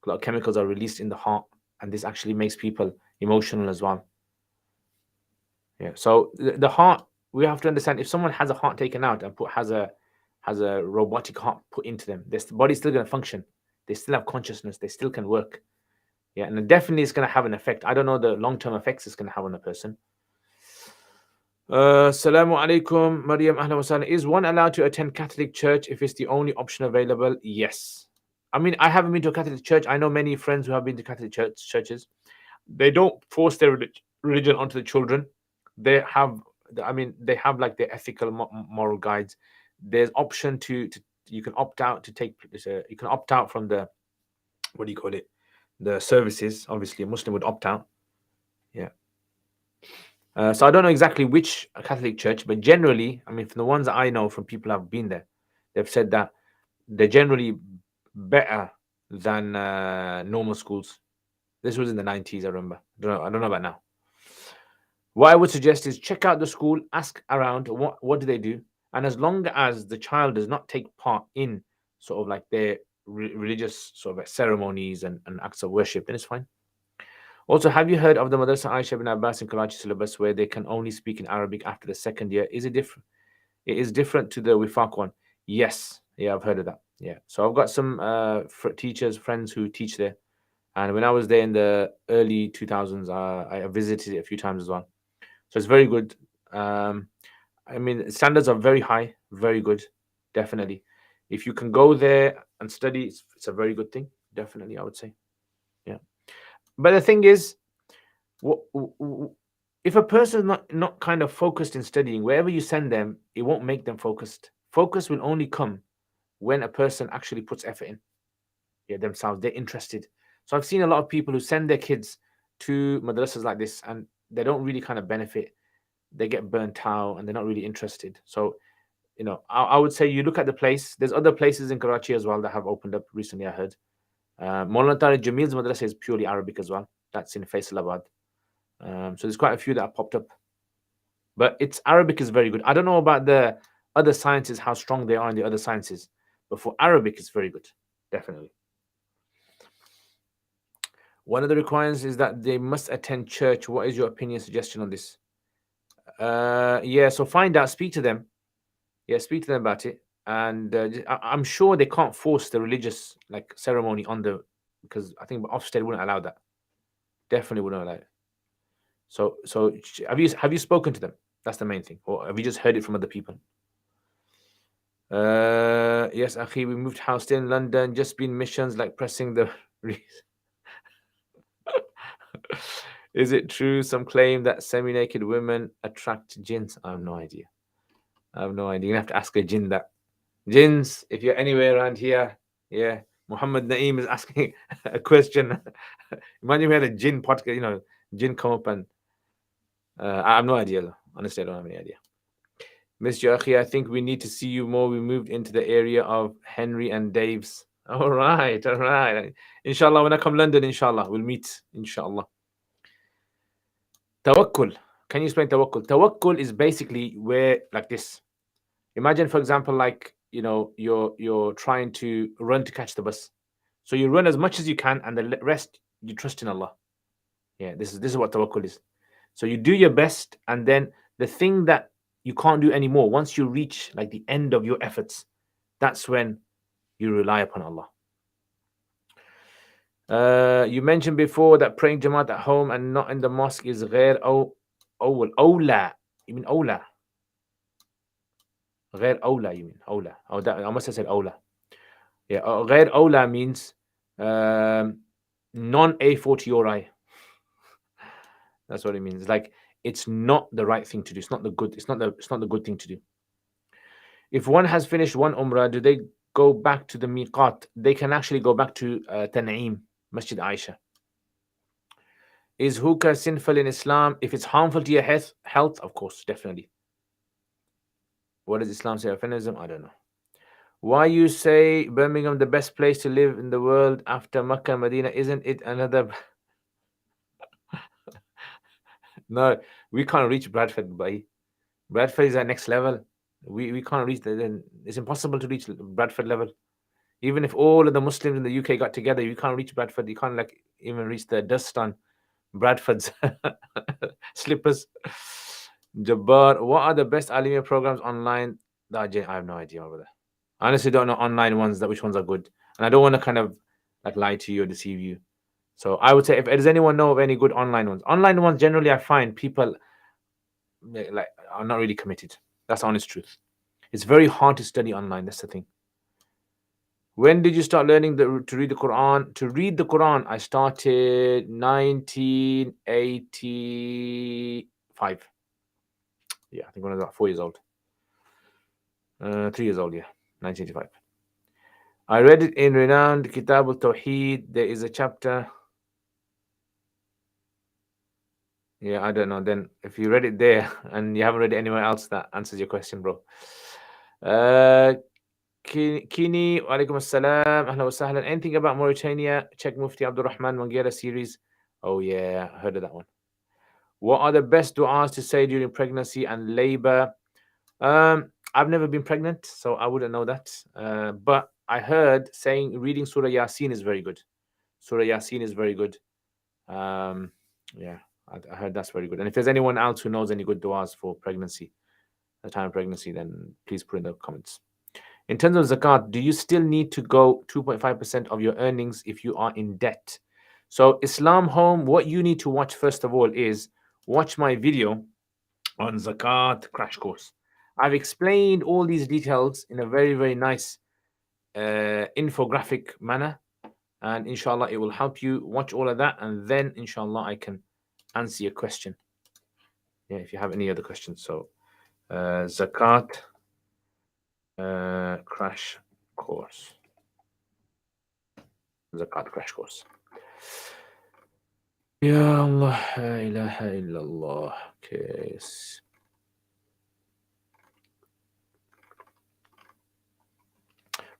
a lot of chemicals are released in the heart, and this actually makes people emotional as well. Yeah. So the heart, we have to understand if someone has a heart taken out and has a robotic heart put into them, their body's still going to function. They still have consciousness. They still can work. Yeah, and definitely it's going to have an effect. I don't know the long-term effects it's going to have on a person. Assalamu alaikum, Maryam. Ahlan wa sahlan. Is one allowed to attend Catholic church if it's the only option available? Yes. I mean, I haven't been to a Catholic church. I know many friends who have been to Catholic churches. They don't force their religion onto the children. They have, I mean, they have like their ethical moral guides. There's option to you can opt out to take. You can opt out from the, what do you call it? The services. Obviously, a Muslim would opt out. Yeah. So I don't know exactly which Catholic church, but generally, I mean, from the ones that I know from people who have been there, they've said that they're generally better than normal schools. This was in the 90s, I remember. I don't know about now. What I would suggest is check out the school, ask around what do they do, and as long as the child does not take part in sort of like their religious sort of like ceremonies and acts of worship, then it's fine. Also, have you heard of the Madrasa Aisha ibn Abbas in Karachi syllabus where they can only speak in Arabic after the second year? Is it different? It is different to the Wifaq one. Yes, yeah, I've heard of that. Yeah, so I've got some teachers, friends who teach there, and when I was there in the early 2000s, I visited it a few times as well. So it's very good. I mean, standards are very high, very good, definitely. If you can go there and study, it's a very good thing, definitely, I would say. Yeah. But the thing is, if a person is not kind of focused in studying, wherever you send them, it won't make them focused. Focus will only come when a person actually puts effort in. Yeah, themselves, they're interested. So I've seen a lot of people who send their kids to madrasas like this and they don't really kind of benefit. They get burnt out and they're not really interested. So, you know, I would say you look at the place. There's other places in Karachi as well that have opened up recently, I heard. Maulana Tariq Jamil's madrasa is purely Arabic as well. That's in Faisalabad. So there's quite a few that have popped up. But it's Arabic is very good. I don't know about the other sciences, how strong they are in the other sciences. But for Arabic, it's very good. Definitely. One of the requirements is that they must attend church. What is your opinion, suggestion on this? Yeah, so find out, speak to them. Yeah, speak to them about it. And I'm sure they can't force the religious like ceremony on the, because I think Ofsted wouldn't allow that. Definitely wouldn't allow it. So have you spoken to them? That's the main thing. Or have you just heard it from other people? Yes, Akhi, we moved house still in London, just been missions like pressing the Is it true some claim that semi-naked women attract jinns? I have no idea. You're gonna have to ask a jinn that. Jinns, if you're anywhere around here, yeah. Muhammad Naeem is asking a question. Imagine we had a jinn podcast, you know, jinn come up and I have no idea though. Honestly, I don't have any idea. Mr. Akhi, I think we need to see you more. We moved into the area of Henry and Dave's. All right. Inshallah, when I come London, inshallah, we'll meet. Inshallah. Tawakkul. Can you explain tawakkul? Tawakkul is basically where, like this. Imagine, for example, like, you know, you're trying to run to catch the bus. So you run as much as you can, and the rest you trust in Allah. Yeah, this is what tawakkul is. So you do your best, and then the thing that you can't do anymore, once you reach like the end of your efforts, that's when you rely upon Allah. You mentioned before that praying Jamaat at home and not in the mosque is ghair awla. You mean awla? غير أولى, you mean أولى. Oh, that, I must have said أولى. Yeah, غير أولى means non-A fortiori. That's what it means. Like, it's not the right thing to do. It's not the good. It's not the good thing to do. If one has finished one umrah, do they go back to the miqat? They can actually go back to Tan'im, Masjid Aisha. Is hookah sinful in Islam? If it's harmful to your health, of course, definitely. What does Islam say of feminism? I don't know. Why you say Birmingham the best place to live in the world after Makkah and Medina? Isn't it another? No, we can't reach Bradford, but Bradford is at next level. We can't reach the. It's impossible to reach Bradford level. Even if all of the Muslims in the UK got together, you can't reach Bradford. You can't like even reach the dust on Bradford's slippers. Jabbar, what are the best Alimia programs online? I have no idea over there. I honestly don't know online ones which ones are good, and I don't want to kind of like lie to you or deceive you. So I would say, if does anyone know of any good online ones, generally I find people like are not really committed. That's the honest truth. It's very hard to study online. That's the thing. When did you start learning to read the Quran? To read the Quran, I started 1985. Yeah, I think when I was about 4 years old. 3 years old, yeah, 1985. I read it in renowned Kitab al-Tawheed. There is a chapter. Yeah, I don't know. Then if you read it there and you haven't read it anywhere else, that answers your question, bro. Kini, walaikum assalam, ahla wa sahlan. Anything about Mauritania? Check Mufti Abdul Rahman Mangira series. Oh yeah, I heard of that one. What are the best du'as to say during pregnancy and labor? I've never been pregnant, so I wouldn't know that. But I heard reading Surah Yasin is very good. Surah Yasin is very good. Yeah, I heard that's very good. And if there's anyone else who knows any good du'as for pregnancy, the time of pregnancy, then please put in the comments. In terms of zakat, do you still need to go 2.5% of your earnings if you are in debt? So Islam Home, what you need to watch first of all is watch my video on zakat crash course. I've explained all these details in a very, very nice infographic manner, and inshallah it will help you. Watch all of that, and then inshallah I can answer your question. Yeah, if you have any other questions. So zakat crash course. Zakat crash course. Ya Allah, la ilaha illallah. Okay.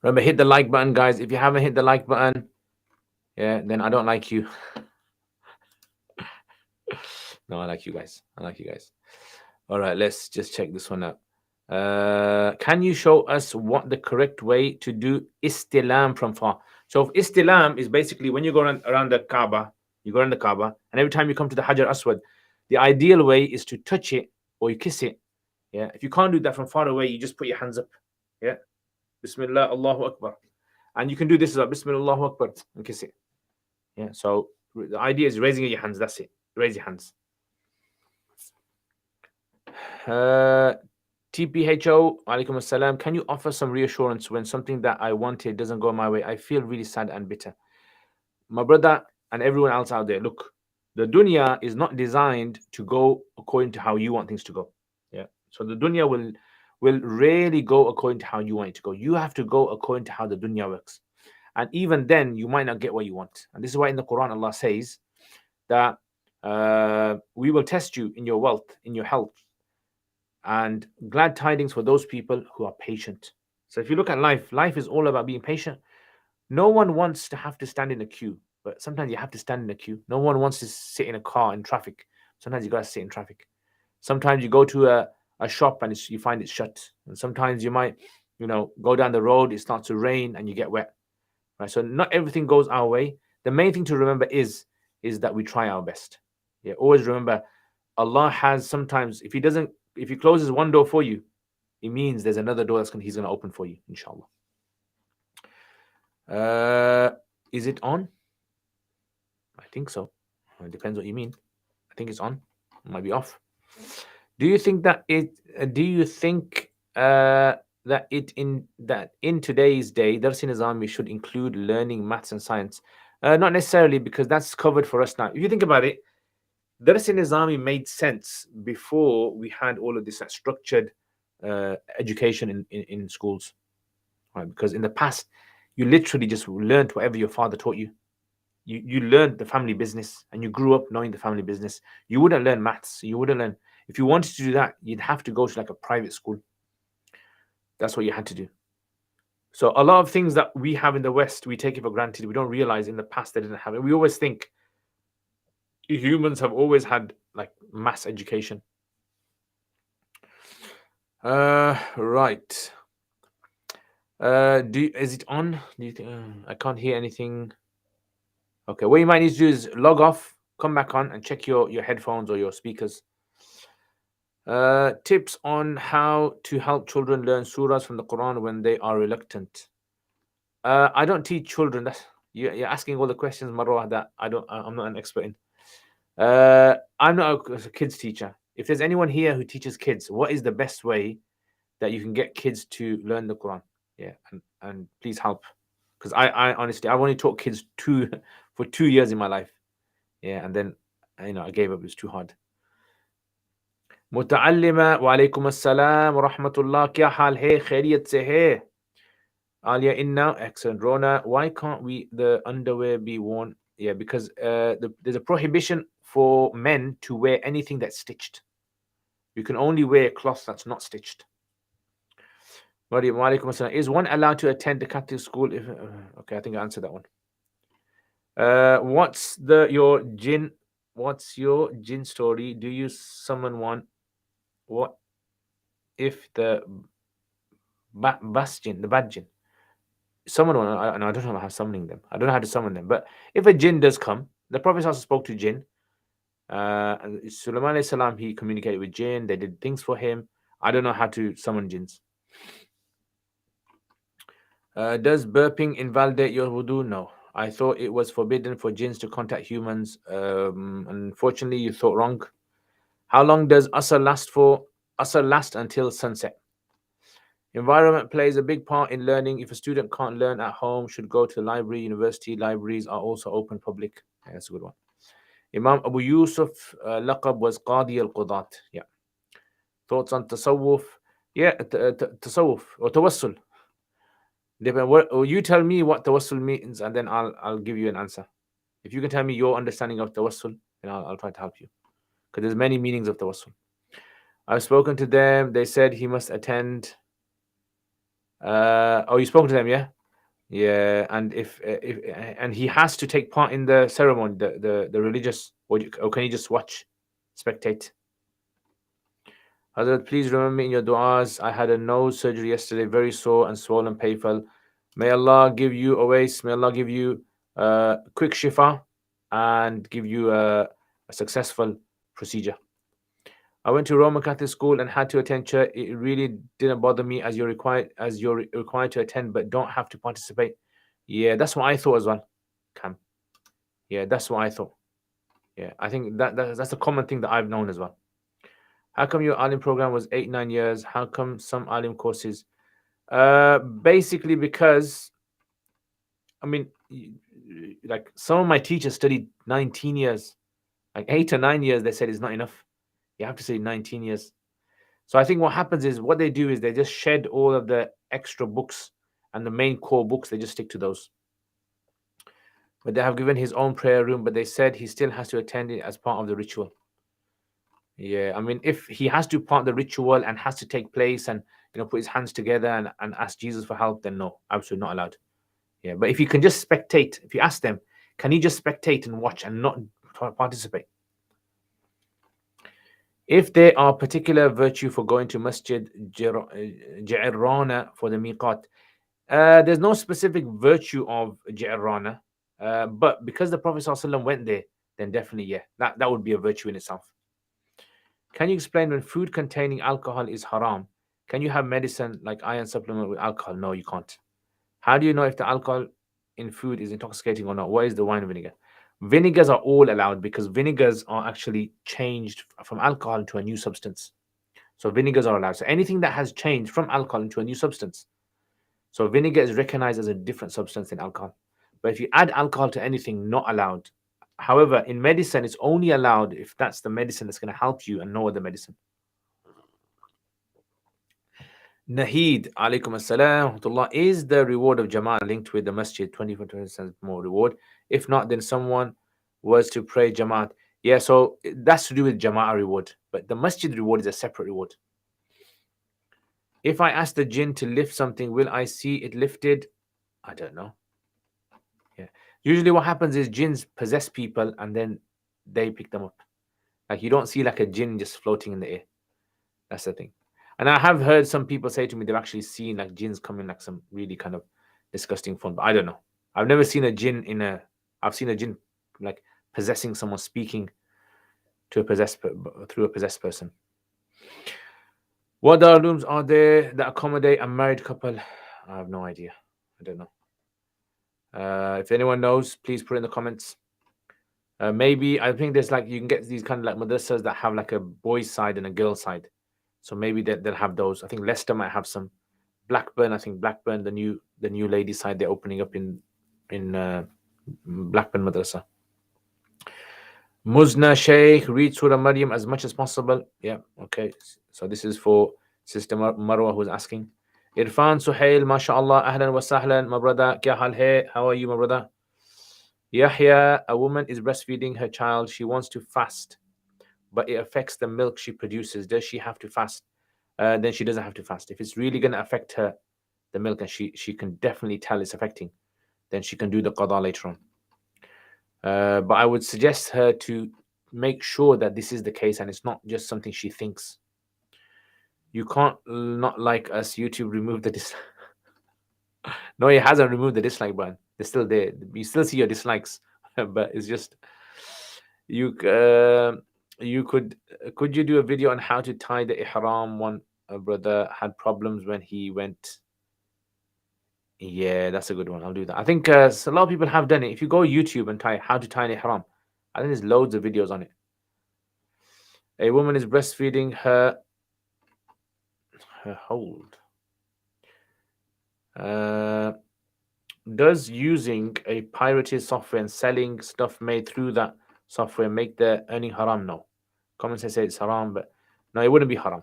Remember, hit the like button, guys. If you haven't hit the like button, yeah, then I don't like you. No, I like you guys. I like you guys. All right, let's just check this one out. Can you show us what the correct way to do istilam from far? So istilam is basically when you go around the Kaaba, you go around the Kaaba, and every time you come to the Hajar Aswad, the ideal way is to touch it or you kiss it. Yeah, if you can't do that from far away, you just put your hands up. Yeah, Bismillah, Allahu Akbar, and you can do this as well, Bismillah, Allahu Akbar, and kiss it. Yeah, so the idea is raising your hands. That's it. Raise your hands. TPHO, alaikum assalam. Can you offer some reassurance when something that I wanted doesn't go my way? I feel really sad and bitter. My brother and everyone else out there, look, the dunya is not designed to go according to how you want things to go. Yeah. So the dunya will rarely go according to how you want it to go. You have to go according to how the dunya works. And even then, you might not get what you want. And this is why in the Quran, Allah says that we will test you in your wealth, in your health, and glad tidings for those people who are patient. So if you look at life is all about being patient. No one wants to have to stand in a queue, but sometimes you have to stand in a queue. No one wants to sit in a car in traffic. Sometimes you got to sit in traffic. Sometimes you go to a shop and you find it shut. And sometimes you might, go down the road, it starts to rain and you get wet. Right? So not everything goes our way. The main thing to remember is that we try our best. Yeah, always remember, Allah has sometimes, if He closes one door for you, it means there's another door He's gonna open for you, inshallah. Is it on? I think so. It depends what you mean. I think it's on. It might be off. Do you think that in today's day, Darsi Nizami should include learning maths and science. Not necessarily, because that's covered for us now. If you think about it, Darsi Nizami made sense before we had all of this structured education in schools, right? Because in the past, you literally just learned whatever your father taught you. You learned the family business, and you grew up knowing the family business. You wouldn't learn maths. You wouldn't learn. If you wanted to do that, you'd have to go to like a private school. That's what you had to do. So a lot of things that we have in the West, we take it for granted. We don't realize in the past they didn't have it. We always think humans have always had like mass education. Right. Is it on? Do you think I can't hear anything? Okay, what you might need to do is log off, come back on, and check your headphones or your speakers. Tips on how to help children learn surahs from the Quran when they are reluctant. I don't teach children. You're asking all the questions, Marwa, that I'm not an expert in. I'm not a kids teacher. If there's anyone here who teaches kids, what is the best way that you can get kids to learn the Quran? Yeah, and please help, because I honestly I've only taught kids for 2 years in my life. Yeah, and then I gave up. It was too hard. متعلمة وعليكم السلام ورحمة الله क्या हाल है खैरियत से है Alia in now excellent Rona why can't we the underwear be worn yeah because there's a prohibition for men to wear anything that's stitched. You can only wear cloth that's not stitched. Maryam walaikum assalam. Is one allowed to attend the Catholic school if okay I think I answered that one. What's your jinn story? Do you summon one? What if the bad jinn? Summon one. I don't know how summoning them. I don't know how to summon them. But if a jinn does come, the Prophet also spoke to jinn. Sulaiman alayhi salam, he communicated with jinn. They did things for him. I don't know how to summon jinns. Does burping invalidate your wudu? No. I thought it was forbidden for jinns to contact humans. Unfortunately, you thought wrong. How long does Asr last for? Asr lasts until sunset. Environment plays a big part in learning. If a student can't learn at home, should go to the library. University libraries are also open public. Yeah, that's a good one. Imam Abu Yusuf laqab was Qadi al-Qudat. Yeah. Thoughts on tasawwuf? Yeah, tasawwuf or tawassul. You tell me what tawassul means, and then I'll give you an answer. If you can tell me your understanding of tawassul, then I'll try to help you. Because there's many meanings of tawassul. I've spoken to them. They said he must attend. You spoke to them, yeah? Yeah, and if and he has to take part in the ceremony, the religious, or can he just watch, spectate? Hazrat, please remember me in your du'as. I had a nose surgery yesterday, very sore and swollen, painful. May Allah give you Awais. May Allah give you quick shifa and give you a successful procedure. I went to Roman Catholic school and had to attend church. It really didn't bother me as you're required to attend, but don't have to participate. Yeah, that's what I thought as well, Cam. Yeah, that's what I thought. Yeah, I think that's a common thing that I've known as well. How come your Alim program was 8-9 years? How come some Alim courses? Basically because, I mean, like some of my teachers studied 19 years, like 8 or 9 years. They said it's not enough. You have to say 19 years. So I think what happens is what they do is they just shed all of the extra books and the main core books. They just stick to those. But they have given his own prayer room, but they said he still has to attend it as part of the ritual. Yeah, I mean, if he has to part the ritual and has to take place and put his hands together and ask Jesus for help, then no, absolutely not allowed. Yeah, but if you can just spectate, if you ask them, can you just spectate and watch and not participate? If there are particular virtue for going to Masjid Ja'irana for the miqat, there's no specific virtue of Ja'irana, but because the Prophet ﷺ went there, then definitely, yeah, that would be a virtue in itself. Can you explain when food containing alcohol is haram? Can you have medicine like iron supplement with alcohol? No, you can't. How do you know if the alcohol in food is intoxicating or not? What is the wine vinegar? Vinegars are all allowed because vinegars are actually changed from alcohol to a new substance. So vinegars are allowed. So anything that has changed from alcohol into a new substance. So vinegar is recognized as a different substance than alcohol. But if you add alcohol to anything, not allowed. However, in medicine, it's only allowed if that's the medicine that's going to help you and no other medicine. Naheed, alaykum assalam, rahmatullah. Is the reward of Jama'ah linked with the masjid? 24% more reward. If not, then someone was to pray Jama'at. Yeah, so that's to do with Jama'ah reward. But the masjid reward is a separate reward. If I ask the jinn to lift something, will I see it lifted? I don't know. Yeah. Usually what happens is jinns possess people and then they pick them up. Like you don't see like a jinn just floating in the air. That's the thing. And I have heard some people say to me they've actually seen like jinns come in like some really kind of disgusting form. But I don't know. I've never seen a jinn I've seen a jinn like possessing someone, speaking to through a possessed person. What other rooms are there that accommodate a married couple? I have no idea. I don't know. If anyone knows, please put it in the comments. Maybe I think there's like you can get these kind of like madrasas that have like a boys' side and a girls' side. So maybe they'll have those. I think Leicester might have some. Blackburn, I think Blackburn, the new ladies' side, they're opening up in Blackburn madrasa. Muzna Sheikh, read Surah Maryam as much as possible. Yeah, okay. So this is for Sister Marwa who's asking. Irfan Suhail, mashallah, ahlan wa sahlan, my brother. Kya hal hai? How are you, my brother? Yahya, a woman is breastfeeding her child. She wants to fast, but it affects the milk she produces. Does she have to fast? Then she doesn't have to fast. If it's really going to affect her, the milk, and she can definitely tell it's affecting, then she can do the qada later on. But I would suggest her to make sure that this is the case and it's not just something she thinks. You can't not like us. YouTube removed the dislike. No, it hasn't removed the dislike button. They're still there. You still see your dislikes, but it's just you could you do a video on how to tie the ihram? One brother had problems when he went. Yeah, that's a good one. I'll do that. I think so a lot of people have done it. If you go YouTube and type how to tie an ihram, I think there's loads of videos on it. A woman is breastfeeding her hold. Does using a pirated software and selling stuff made through that software make the earning haram? No. Comments say it's haram, but no, it wouldn't be haram.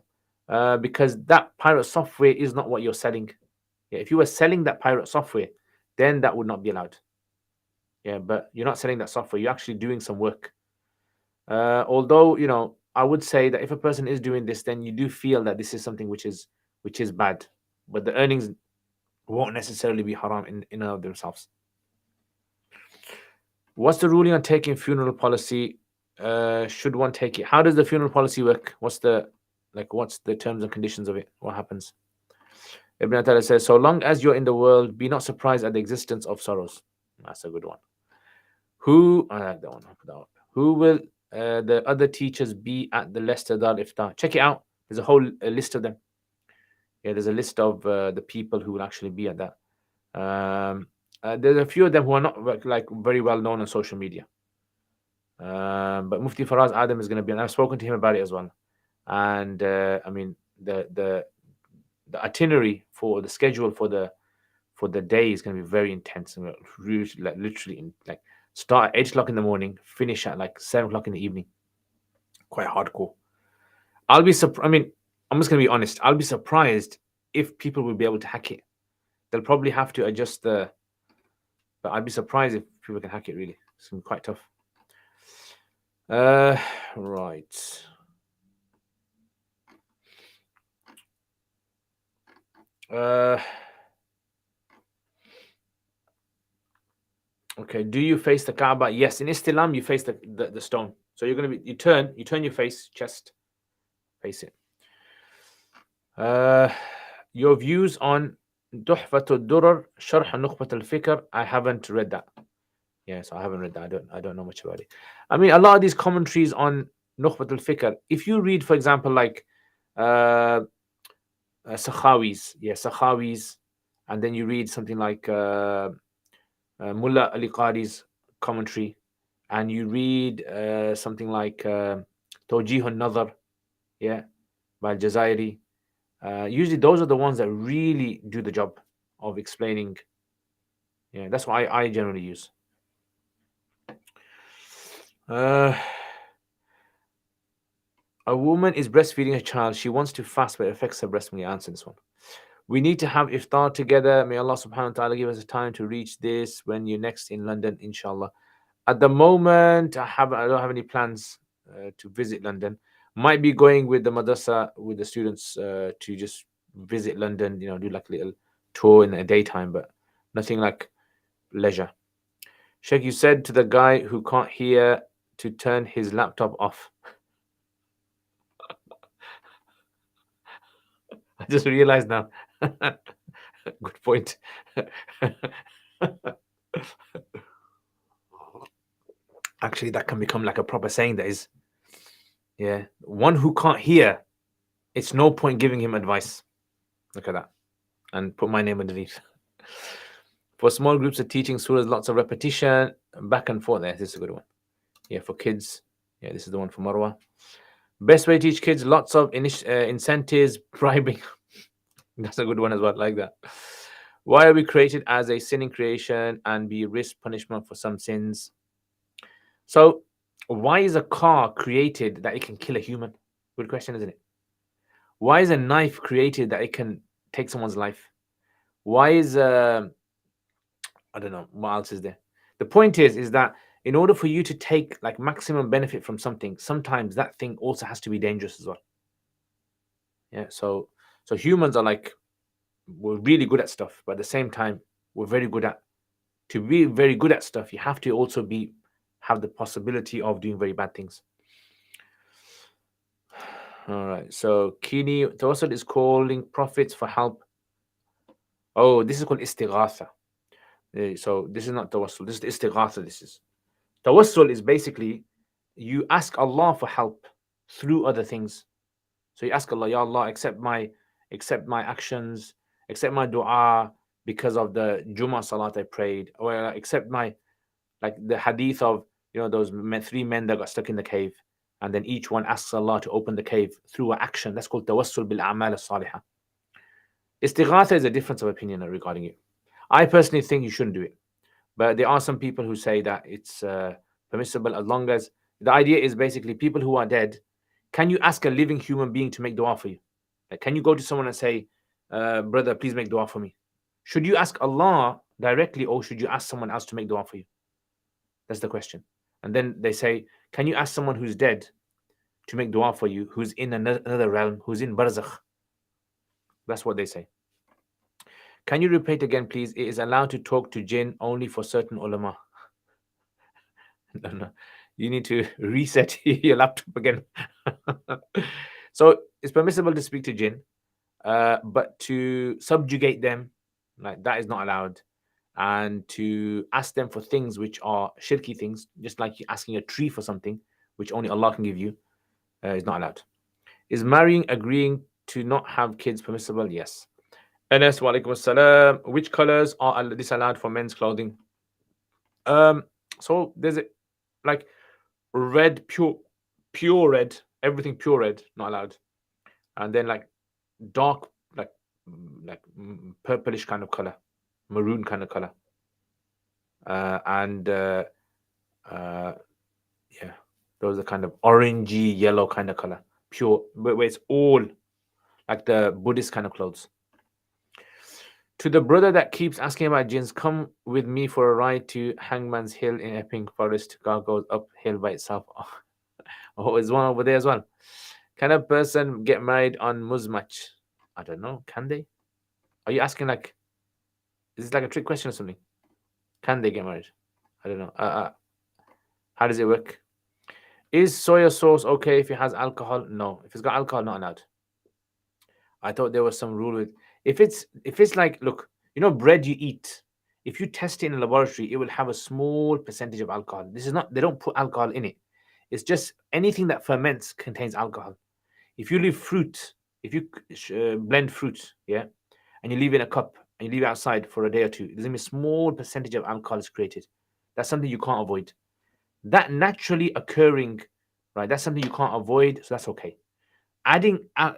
Because that pirate software is not what you're selling. Yeah, if you were selling that pirate software, then that would not be allowed. Yeah, but you're not selling that software. You're actually doing some work. Although, you know, I would say that if a person is doing this, then you do feel that this is something which is bad. But the earnings won't necessarily be haram in and of themselves. What's the ruling on taking funeral policy? Should one take it? How does the funeral policy work? What's the terms and conditions of it? What happens? Ibn Atala says, so long as you're in the world, be not surprised at the existence of sorrows. That's a good one. I like that one. I'll put that up. Who will the other teachers be at the Leicester Dar Iftar? Check it out. There's a whole list of them. Yeah, there's a list of the people who will actually be at that. There's a few of them who are not like very well known on social media. But Mufti Faraz Adam is going to be, and I've spoken to him about it as well. And I mean, the itinerary for the schedule for the day is going to be very intense and literally like start at 8 o'clock in the morning, finish at like 7 o'clock in the evening. Quite hardcore. I mean, I'm just going to be honest. I'll be surprised if people will be able to hack it. They'll probably have to adjust but I'd be surprised if people can hack it, really. It's going to be quite tough. Right. Okay. Do you face the Kaaba? Yes. In Istilam, you face the stone. So you're going to be, you turn your face, chest, face it. Your views on Tuhfatul Durar, Sharh Nukhbat al-Fikr. I haven't read that. Yes, I haven't read that. I don't know much about it. I mean, a lot of these commentaries on Nukhbat al-Fikr, if you read, for example, like Sakhawi's, and then you read something like Mullah Ali Qari's commentary, and you read something like Tawjih al-Nazar, yeah, by Al-Jazairi. Usually those are the ones that really do the job of explaining. Yeah, that's what I generally use. A woman is breastfeeding her child. She wants to fast, but it affects her breast milk. Answer this one. We need to have iftar together. May Allah subhanahu wa ta'ala give us a time to reach this when you're next in London, inshallah. At the moment, I don't have any plans to visit London. Might be going with the madrasa, with the students to just visit London, do like a little tour in the daytime, but nothing like leisure. Sheikh, you said to the guy who can't hear to turn his laptop off. I just realized now. Good point. Actually, that can become like a proper saying. That is, yeah, one who can't hear, it's no point giving him advice. Look at that. And put my name underneath. For small groups of teaching surahs, lots of repetition, back and forth. This is a good one. Yeah, for kids. Yeah, this is the one for Marwa. Best way to teach kids, lots of incentives, bribing. That's a good one as well, like that. Why are we created as a sinning creation and we risk punishment for some sins? So, why is a car created that it can kill a human? Good question, isn't it? Why is a knife created that it can take someone's life? Why is I don't know what else is there. The point is that in order for you to take like maximum benefit from something, sometimes that thing also has to be dangerous as well. Yeah. So humans are like, we're really good at stuff, but at the same time, we're very good at, to be very good at stuff, you have to also have the possibility of doing very bad things. All right. So Kini Tawassul is calling prophets for help. Oh, this is called istighatha. So this is not tawassul. This is istighatha. This is tawassul is basically you ask Allah for help through other things. So you ask Allah, Ya Allah, accept my actions, accept my dua because of the Jummah Salat I prayed, or accept my, like the hadith of those three men that got stuck in the cave, and then each one asks Allah to open the cave through an action. That's called tawassul bil a'mal as-salihah. Istighatha is a difference of opinion regarding it. I personally think you shouldn't do it, but there are some people who say that it's permissible as long as the idea is basically people who are dead. Can you ask a living human being to make dua for you? Like, can you go to someone and say, brother, please make dua for me? Should you ask Allah directly, or should you ask someone else to make dua for you? That's the question. And then they say, can you ask someone who's dead to make dua for you, who's in another realm, who's in barzakh? That's what they say. Can you repeat again, please? It is allowed to talk to jinn only for certain ulama. No. You need to reset your laptop again. So it's permissible to speak to jinn, but to subjugate them, like that is not allowed. And to ask them for things which are shirky things, just like you asking a tree for something which only Allah can give you, is not allowed. Is marrying, agreeing to not have kids permissible? Yes. Anas, wa alaikum assalam. Which colors are disallowed for men's clothing? So there's like red, pure red, everything pure red, not allowed. And then like dark, like purplish kind of color, maroon kind of color. Yeah, those are kind of orangey yellow kind of color, pure, where it's all like the Buddhist kind of clothes. To the brother that keeps asking about jinns, come with me for a ride to Hangman's Hill in Epping Forest. Car goes uphill by itself. Oh, is one over there as well. Can a person get married on Muzmach? I don't know. Can they? Are you asking like, is it like a trick question or something? Can they get married? I don't know. How does it work? Is soya sauce okay if it has alcohol? No. If it's got alcohol, not allowed. I thought there was some rule with if it's like, look, bread you eat, if you test it in a laboratory, it will have a small percentage of alcohol. This is not, they don't put alcohol in it. It's just anything that ferments contains alcohol. If you leave fruit, if you blend fruit, yeah, and you leave it in a cup and you leave it outside for a day or two, there's gonna be a small percentage of alcohol is created. That's something you can't avoid. That naturally occurring, right? That's something you can't avoid, so that's okay.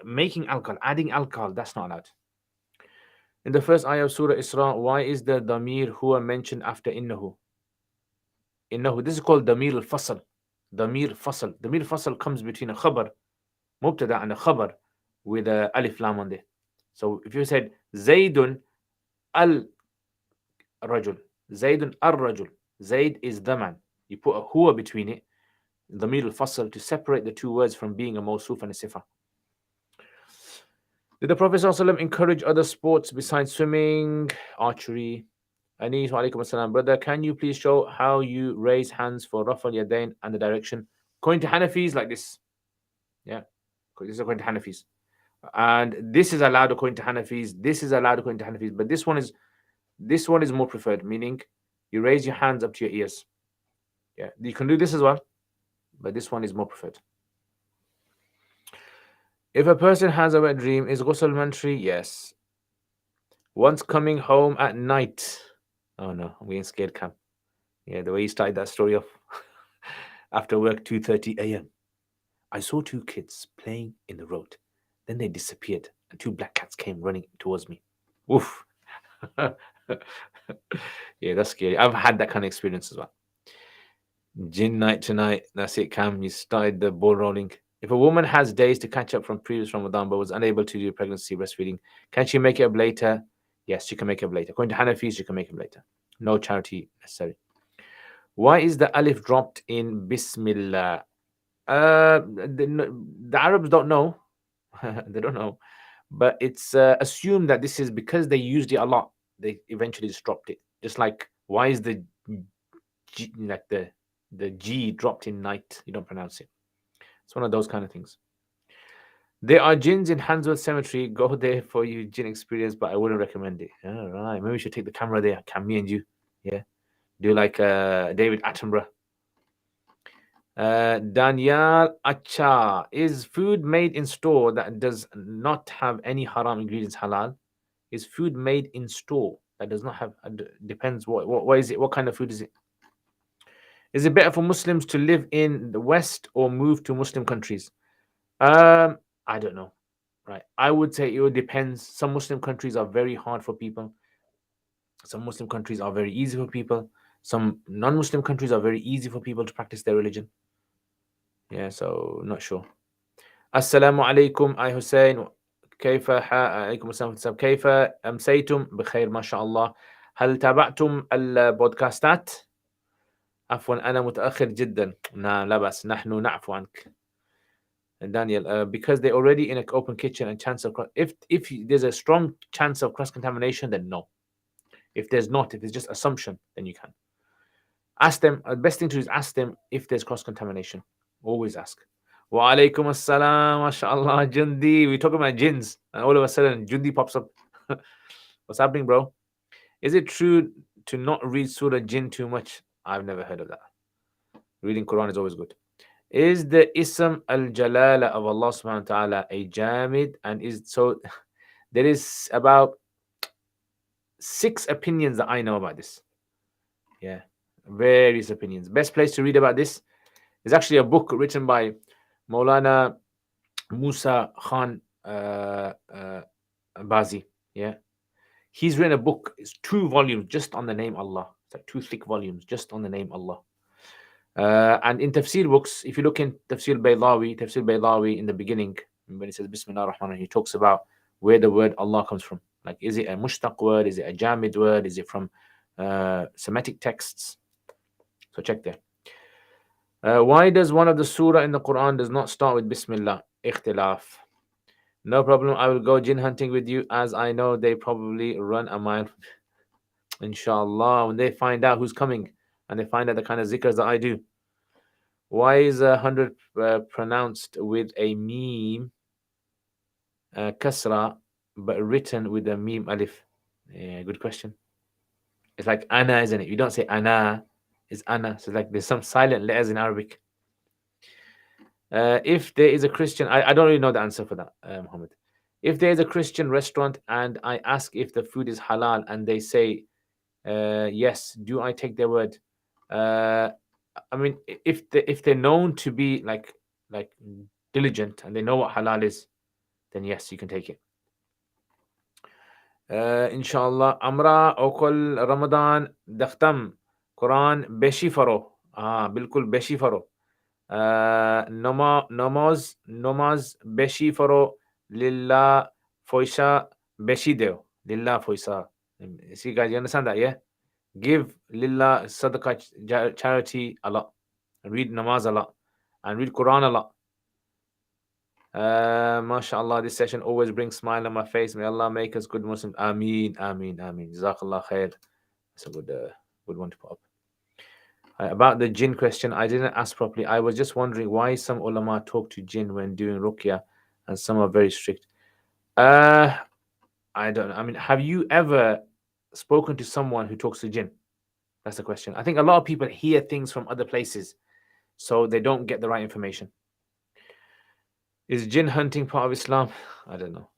making alcohol, adding alcohol, that's not allowed. In the first ayah of Surah Isra, why is the damir huwa mentioned after innahu? Innahu, this is called damir al-fasl. Damir fasl. Damir fasl comes between a khabar, mubtada, and a khabar with a alif lam on there. So if you said Zaydun al-rajul, Zaydun al-rajul, Zayd is the man. You put a huwa between it, damir al-fasl, to separate the two words from being a mawsuf and a sifa. Did the Prophet ﷺ encourage other sports besides swimming, archery? Anis wa alaikum assalam. Brother, can you please show how you raise hands for Rafal Yadain and the direction? According to Hanafis, like this. Yeah, this is according to Hanafis. And this is allowed according to Hanafis. This is allowed according to Hanafis. But this one is more preferred, meaning you raise your hands up to your ears. Yeah, you can do this as well, but this one is more preferred. If a person has a wet dream, is ghusl mandatory? Yes. Once coming home at night. Oh no, I'm getting scared, Cam. Yeah, the way you started that story off. After work, 2:30 a.m. I saw two kids playing in the road. Then they disappeared, and two black cats came running towards me. Woof. Yeah, that's scary. I've had that kind of experience as well. Jinn night tonight. That's it, Cam. You started the ball rolling. If a woman has days to catch up from previous Ramadan but was unable to do pregnancy breastfeeding, can she make it up later? Yes, she can make it up later. According to Hanafis, she can make it up later. No charity necessary. Why is the alif dropped in Bismillah? The Arabs don't know. They don't know. But it's assumed that this is because they used it a lot. They eventually just dropped it. Just like, why is the G, like the G dropped in night? You don't pronounce it. It's one of those kind of things. There are jinns in Handsworth Cemetery. Go there for your jinn experience, but I wouldn't recommend it. All right, maybe we should take the camera there. Can me and you, yeah, do like David Attenborough. Daniel Acha, is food made in store that does not have any haram ingredients halal? Is food made in store that does not have, depends what is it? What kind of food is it? Is it better for Muslims to live in the West or move to Muslim countries? I don't know. Right. I would say it depends. Some Muslim countries are very hard for people. Some Muslim countries are very easy for people. Some non-Muslim countries are very easy for people to practice their religion. Yeah, so not sure. Assalamu alaikum, ay Hussein. كيف عليكم السلام كيف أمسيتم بخير ما شاء الله هل تابعتم البودكاستات؟ عفوا أنا متأخر جدا. نعم لا بأس نحن نعفو عنك. And Daniel, because they're already in an open kitchen and chance of if there's a strong chance of cross contamination, then no. If there's not, if it's just assumption, then you can ask them. The best thing to do is ask them if there's cross contamination. Always ask. Wa alaikum assalam, mashallah, Jundi. We talk about jinns, and all of a sudden, Jundi pops up. What's happening, bro? Is it true to not read Surah Jinn too much? I've never heard of that. Reading Quran is always good. Is the Ism al-Jalala of Allah subhanahu wa ta'ala a Jamid? And is so there is about 6 opinions that I know about this. Yeah, various opinions. Best place to read about this is actually a book written by Maulana Musa Khan Bazi. Yeah, he's written a book. It's 2 volumes just on the name Allah. It's like 2 thick volumes just on the name Allah. And in tafsir books, if you look in Tafsir Baylawi in the beginning, when he says Bismillah ar-Rahman ar-Rahim, he talks about where the word Allah comes from. Like, is it a mushtaq word? Is it a jamid word? Is it from Semitic texts? So check there. Why does one of the surah in the Quran does not start with Bismillah? Ikhtilaf. No problem. I will go jinn hunting with you, as I know they probably run a mile. Inshallah, when they find out who's coming and they find out the kind of zikrs that I do. Why is 100 pronounced with a meme kasra but written with a meme alif? Yeah, good question. It's like ana, isn't it? You don't say ana, it's ana. So like there's some silent letters in Arabic. If there is a Christian, I don't really know the answer for that, Muhammad. If there is a Christian restaurant and I ask if the food is halal and they say yes, do I take their word? I mean, if they're known to be like diligent and they know what halal is, then yes, you can take it. Inshallah, Amra okol Ramadan dakhtam Quran beshi faro. Bilkul beshi faro. Namaz beshi faro lillah foisa beshi deo. Lillah foisa. See guys, you understand that, yeah? Give lillah sadaqah charity a lot. And read namaz a lot. And read Quran a lot. MashaAllah, this session always brings smile on my face. May Allah make us good Muslims. Ameen, ameen, ameen. Jazakallah khair. That's a good one to put up. About the jinn question, I didn't ask properly. I was just wondering why some ulama talk to jinn when doing ruqya and some are very strict. I don't know. I mean, have you ever spoken to someone who talks to jinn? That's the question. I think a lot of people hear things from other places, so they don't get the right information. Is jinn hunting part of Islam? I don't know.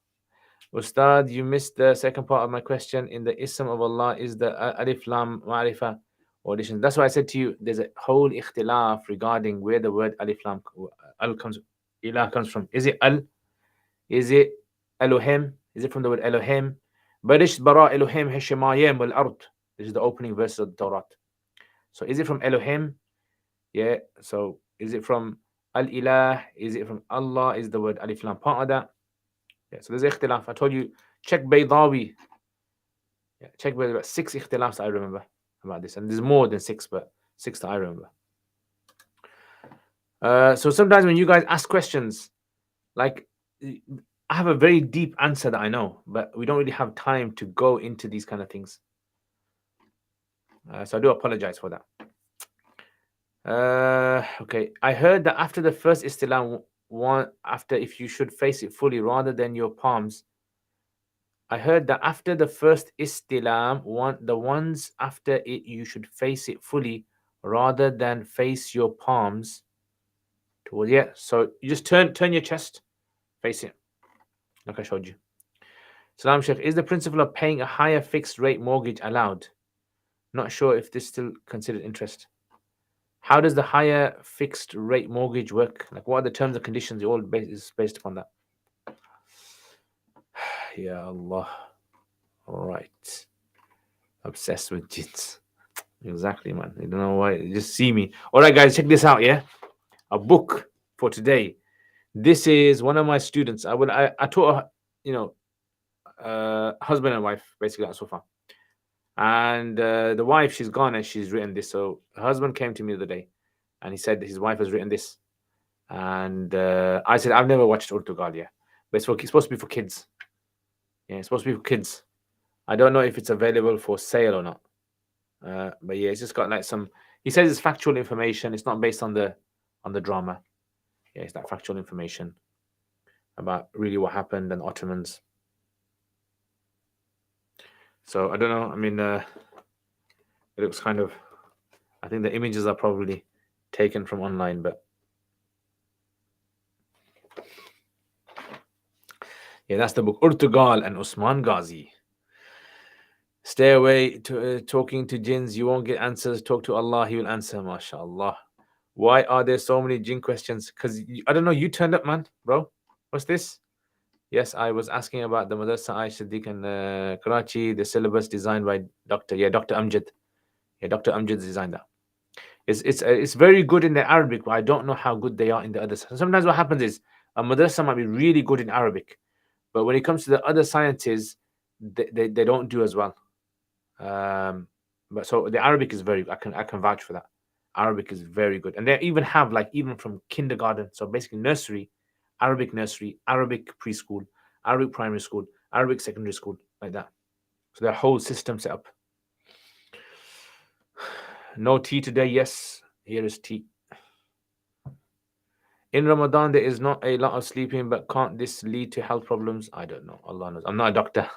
Ustad, you missed the second part of my question. In the Ism of Allah is the Alif Lam Ma'rifah audition. That's why I said to you, there's a whole ikhtilaf regarding where the word Alif Lam Al comes, Ilah comes from. Is it Al? Is it Elohim? Is it from the word Elohim? Barish bara Elohim Hishimayim wal Ard. This is the opening verse of the Torah. So is it from Elohim? Yeah. So is it from Al Ilah? Is it from Allah? Is the word Alif Lam part of that? Yeah, so there's ikhtilaf. I told you, check Baydawi. Yeah, check Baydawi. About 6 ikhtilafs I remember about this. And there's more than 6, but 6 that I remember. So sometimes when you guys ask questions, like, I have a very deep answer that I know, but we don't really have time to go into these kind of things. So I do apologize for that. Okay, I heard that after the first istilam, after if you should face it fully rather than your palms. I heard that after the first istilam, the ones after it, you should face it fully rather than face your palms towards. Yeah, so you just turn your chest, face it, like I showed you. Salam Sheikh, is the principle of paying a higher fixed rate mortgage allowed? Not sure if this still considered interest. How does the higher fixed rate mortgage work? Like, what are the terms and conditions? It all is based upon that. Ya Allah. All right. Obsessed with jinns. Exactly, man. You don't know why. You just see me. All right, guys, check this out. Yeah, a book for today. This is one of my students. I taught her, husband and wife, basically, so far. And the wife, she's gone and she's written this. So her husband came to me the other day, and he said his wife has written this. And I said, I've never watched Urtugal yet, but it's supposed to be for kids. Yeah, it's supposed to be for kids. I don't know if it's available for sale or not. But yeah, it's just got like some. He says it's factual information. It's not based on the drama. Yeah, it's like factual information about really what happened and Ottomans. So I don't know. I mean, it looks kind of. I think the images are probably taken from online, but yeah, that's the book Urtugal and Osman Ghazi. Stay away to talking to jinns. You won't get answers. Talk to Allah. He will answer. MashaAllah. Why are there so many jinn questions? Because I don't know. You turned up, man, bro. What's this? Yes, I was asking about the Madrasa Aisha Siddiq and Karachi, the syllabus designed by Dr. Amjad. Yeah, Dr. Amjad designed that. It's very good in the Arabic, but I don't know how good they are in the others. Sometimes what happens is a Madrasa might be really good in Arabic, but when it comes to the other sciences, they don't do as well. But so the Arabic is very. I can vouch for that. Arabic is very good, and they even have even from kindergarten, so basically nursery, Arabic preschool, Arabic primary school, Arabic secondary school, like that. So their whole system set up. No tea today. Yes, here is tea. In Ramadan, there is not a lot of sleeping, but can't this lead to health problems? I don't know. Allah knows. I'm not a doctor.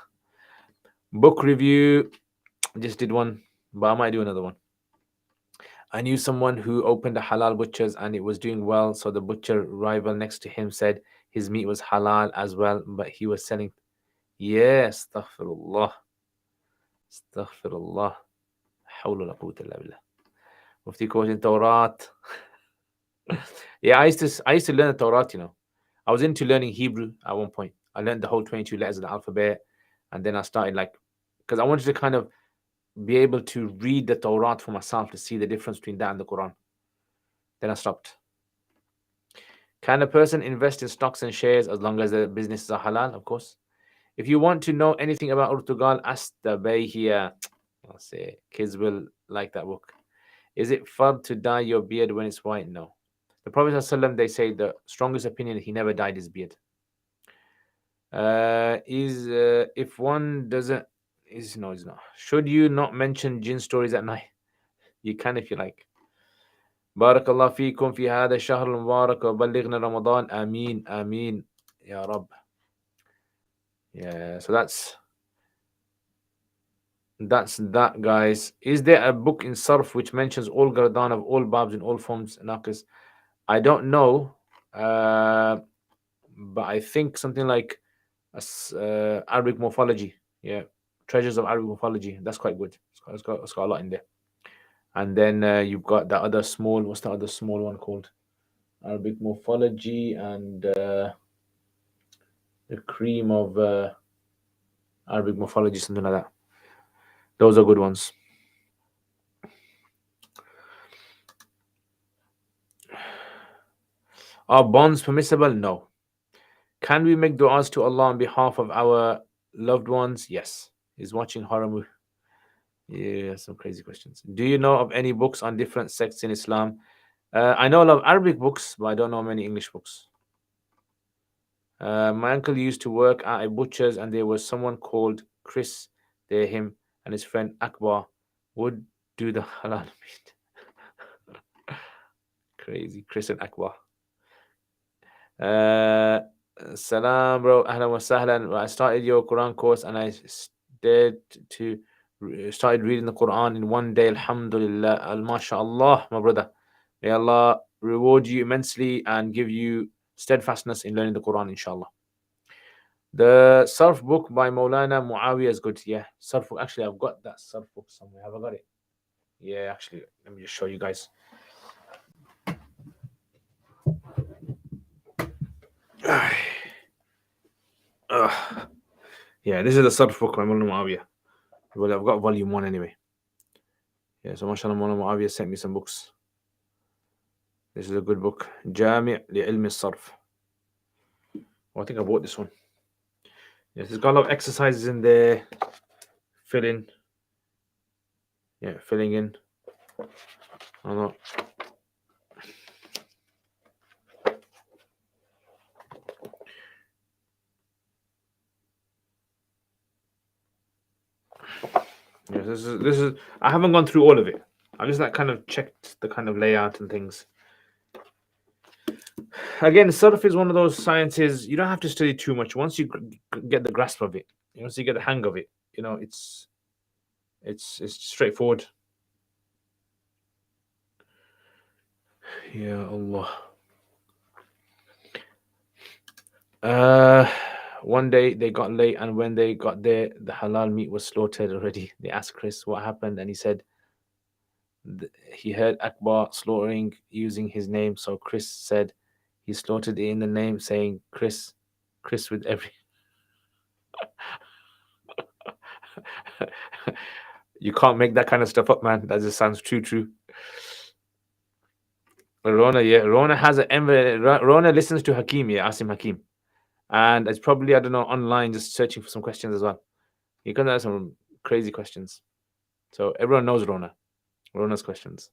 Book review. Just did one, but I might do another one. I knew someone who opened a halal butcher's and it was doing well. So the butcher rival next to him said his meat was halal as well, but he was selling. Yeah, astaghfirullah. Astaghfirullah. Hawla la quwwata illa billah. Mufti quoting Torah. Yeah, I used to learn the Torah, I was into learning Hebrew at one point. I learned the whole 22 letters of the alphabet, and then I started because I wanted to kind of be able to read the Torah for myself to see the difference between that and the Quran. Then I stopped. Can a person invest in stocks and shares as long as the businesses are halal? Of course. If you want to know anything about Portugal, ask the bay here. I'll say kids will like that book. Is it fard to dye your beard when it's white? No. The Prophet ﷺ, they say the strongest opinion, he never dyed his beard. If one doesn't no, it's not. Should you not mention jinn stories at night? You can if you like. بارك الله فيكم في هذا الشهر المبارك وبلغنا رمضان آمين آمين يا رب. Yeah, so that's that, guys. Is there a book in Sarf which mentions all gardan of all babs in all forms? Naqis? I don't know, but I think something like Arabic morphology. Yeah, treasures of Arabic morphology. That's quite good. It's got a lot in there. And then you've got the other small. What's the other small one called? Arabic morphology and the cream of Arabic morphology, something like that. Those are good ones. Are bonds permissible? No. Can we make du'as to Allah on behalf of our loved ones? Yes. Is watching horror movie? Yeah, some crazy questions. Do you know of any books on different sects in Islam? I know a lot of Arabic books, but I don't know many English books. My uncle used to work at a butcher's, and there was someone called Chris there. Him and his friend Akbar would do the halal meat. Crazy, Chris and Akbar. Salam, bro. Ahlan wa sahlan. I started your Quran course and I started reading the Quran in one day. Alhamdulillah. MashaAllah, my brother. May Allah reward you immensely and give you steadfastness in learning the Quran, inshallah. The Sarf book by Maulana Muawiyah is good. Yeah, Sarf book. Actually, I've got that Sarf book somewhere. Have I got it? Yeah, actually, let me just show you guys. Yeah, this is the Sarf book by Maulana Muawiyah. Well, I've got volume 1 anyway. Yeah, so mashallah, Maulana Muawiyah sent me some books. This is a good book. Jami' li'ilm al-Sarf. Oh, I think I bought this one. Yes, it's got a lot of exercises in there. Filling in. I don't know. Yes, this is. I haven't gone through all of it. I've just kind of checked the kind of layout and things. Again, Sarf is one of those sciences you don't have to study too much. Once you get the grasp of it, once you get the hang of it, it's straightforward. Ya Allah. One day they got late, and when they got there, the halal meat was slaughtered already. They asked Chris what happened, and he said he heard Akbar slaughtering using his name. So Chris said he slaughtered it in the name, saying Chris with every. You can't make that kind of stuff up, man. That just sounds true. Rona has Rona listens to Hakim, Asim Hakim. And it's probably, I don't know, online just searching for some questions as well. You can ask some crazy questions. So everyone knows Rona's questions.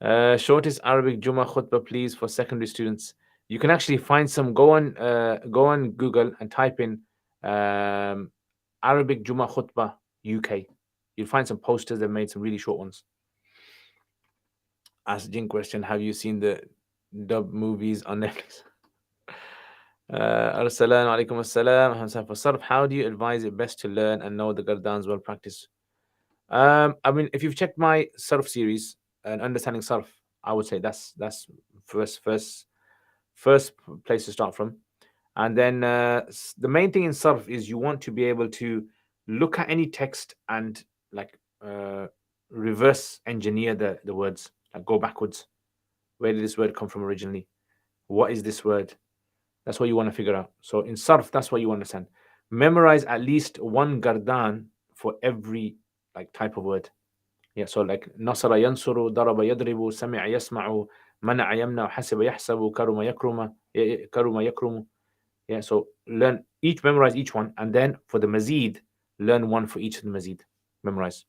Shortest Arabic Jummah khutbah, please, for secondary students. You can actually find some. Go on Google and type in Arabic Jummah khutbah UK. You'll find some posters that made some really short ones. Ask Jin question: have you seen the dub movies on Netflix? Assalamu alaikum assalam. How do you advise it best to learn and know the Gardans well practice? I mean, if you've checked my Sarf series and understanding Sarf, I would say that's first place to start from. And then the main thing in Sarf is you want to be able to look at any text and reverse engineer the words, like go backwards. Where did this word come from originally? What is this word? That's what you want to figure out. So in sarf, that's what you understand. Memorize at least one gardan for every like type of word. Yeah, so like nasara yansuru, daraba yadribu, sami'a yasma'u, mana'a yamna, hasiba yahsabu, karuma yakruma, karuma yakrumu. Yeah, so memorize each one, and then for the mazid, learn one for each of the mazid. Memorize.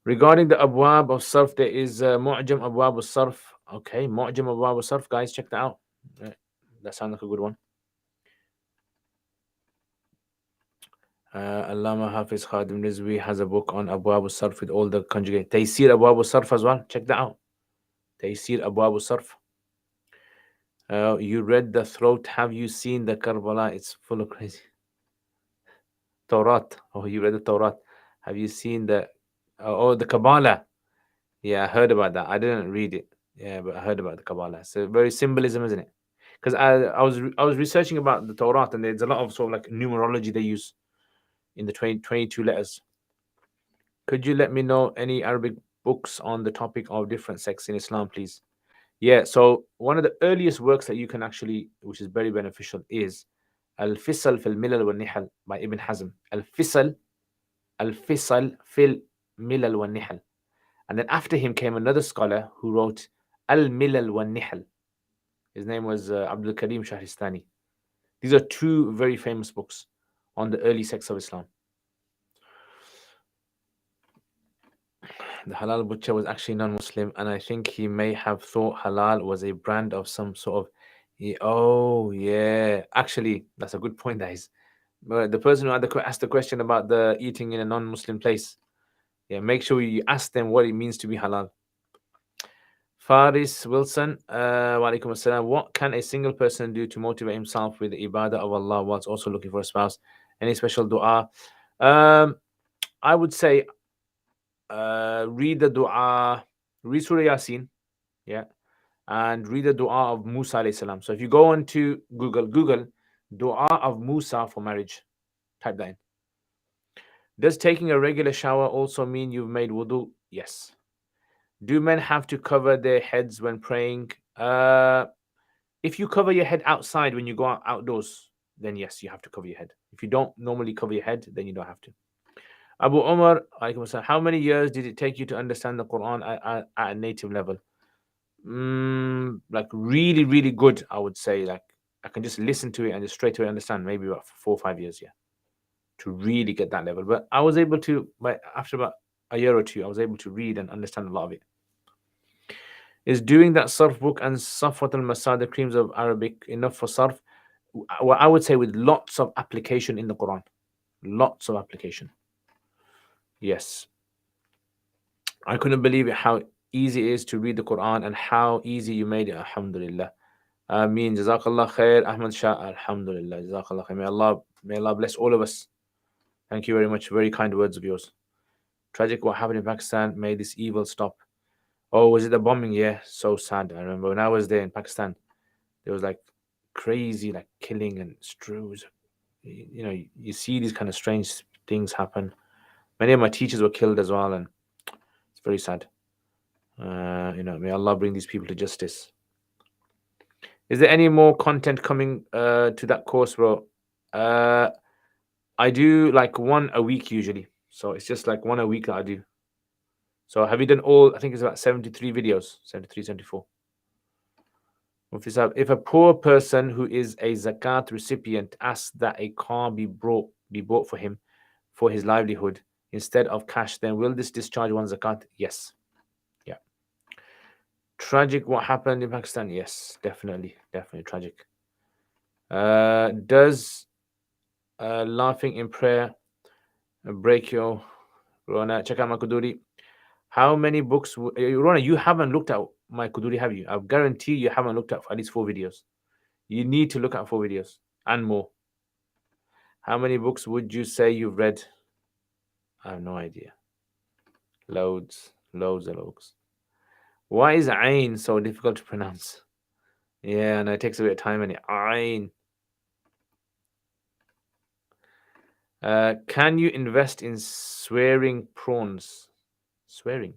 Regarding the abwab of sarf, there is mu'jam abwab of sarf. Okay, mu'jam abwab of sarf, guys, check that out. That sounds like a good one. Allama Hafiz Khadim Rizvi has a book on abwab of sarf with all the conjugate. Taysir abwab of sarf as well. Check that out. Taysir abwab of sarf. You read the throat. Have you seen the Karbala? It's full of crazy. Taurat. Oh, you read the Taurat. Have you seen the the Kabbalah? Yeah, I heard about that. I didn't read it. Yeah, but I heard about the Kabbalah. So very symbolism, isn't it? Because I was researching about the Taurat, and there's a lot of sort of like numerology they use in the 22 letters. Could you let me know any Arabic books on the topic of different sects in Islam, please? Yeah, so one of the earliest works that you can actually, which is very beneficial, is Al-Fisal fil Milal wal Nihal by Ibn Hazm. Al-Fisal fil Milal wal Nihal. And then after him came another scholar who wrote Al-Milal wal Nihal. His name was Abdul Karim Shahristani. These are two very famous books on the early sects of Islam. The halal butcher was actually non-Muslim, and I think he may have thought halal was a brand of some sort of. Oh yeah, actually, that's a good point, guys. The person who asked the question about the eating in a non-Muslim place, yeah, make sure you ask them what it means to be halal. Faris Wilson, wa alaikum assalam. What can a single person do to motivate himself with the ibadah of Allah whilst also looking for a spouse? Any special dua? I would say read the dua, read Surah Yasin, yeah, and read the dua of Musa alayhi salam. So if you go on to Google dua of Musa for marriage, type that in. Does taking a regular shower also mean you've made wudu? Yes. Do men have to cover their heads when praying? If you cover your head outside when you go outdoors, then yes, you have to cover your head. If you don't normally cover your head, then you don't have to. Abu Umar, how many years did it take you to understand the Quran at a native level? Like really, really good, I would say. Like I can just listen to it and just straight away understand. Maybe about 4 or 5 years, yeah, to really get that level. But I was able to, after about a year or two, I was able to read and understand a lot of it. Is doing that Sarf book and Safwat al-Masad, the creams of Arabic, enough for Sarf? Well, I would say with lots of application in the Quran. Lots of application. Yes. I couldn't believe it how easy it is to read the Quran and how easy you made it. Alhamdulillah. Ameen. Jazakallah khair. Ahmad Shah. Alhamdulillah. Jazakallah khair. May Allah bless all of us. Thank you very much. Very kind words of yours. Tragic what happened in Pakistan. May this evil stop. Oh, was it the bombing? Yeah, so sad. I remember when I was there in Pakistan, there was like crazy like killing and strews. You know, you see these kind of strange things happen. Many of my teachers were killed as well, and it's very sad. May Allah bring these people to justice. Is there any more content coming to that course, bro? I do like one a week usually. So it's just like one a week that I do. So have you done all? I think it's about 73 videos, 73, 74. If a poor person who is a zakat recipient asks that a car be bought for him for his livelihood instead of cash, then will this discharge one zakat? Yes. Yeah. Tragic what happened in Pakistan? Yes, definitely tragic. Does laughing in prayer break your Rona? Check out my Kuduri. How many books? Rona, you haven't looked at my Kuduri, have you? I guarantee you haven't looked at least 4 videos. You need to look at 4 videos and more. How many books would you say you've read? I have no idea. Loads of books. Why is Ain so difficult to pronounce? Yeah, and it takes a bit of time. And Ain. Can you invest in swearing prawns? Swearing?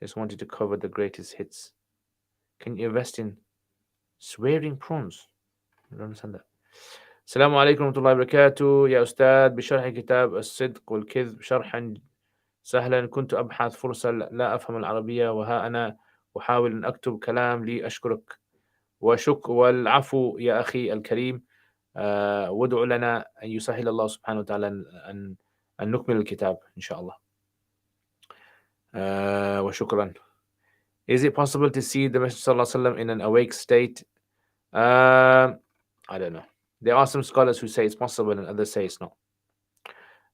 Just wanted to cover the greatest hits. Can you invest in Swearing prawns. I don't understand that. السلام عليكم ورحمة الله وبركاته يا أستاذ بشرح كتاب الصدق والكذب شرحا سهلا كنت أبحث فرصة لا أفهم العربية وها أنا أحاول أن أكتب كلام لي أشكرك والعفو يا أخي الكريم وادعو لنا أن يسهل الله سبحانه وتعالى أن نكمل الكتاب إن شاء الله وشكرا. Is it possible to see the Messenger صلى الله عليه وسلم in an awake state? I don't know. There are some scholars who say it's possible and others say it's not.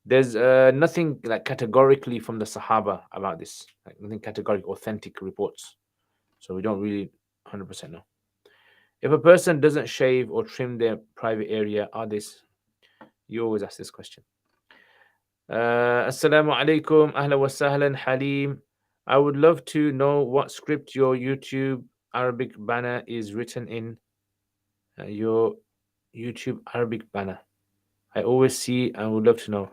There's nothing like categorically from the Sahaba about this, like nothing categoric, authentic reports. So we don't really 100% know. If a person doesn't shave or trim their private area, are this? You always ask this question. Assalamu alaikum, ahla wa sahlan, Halim. I would love to know what script your YouTube Arabic banner is written in. Your YouTube Arabic banner. I always see and would love to know.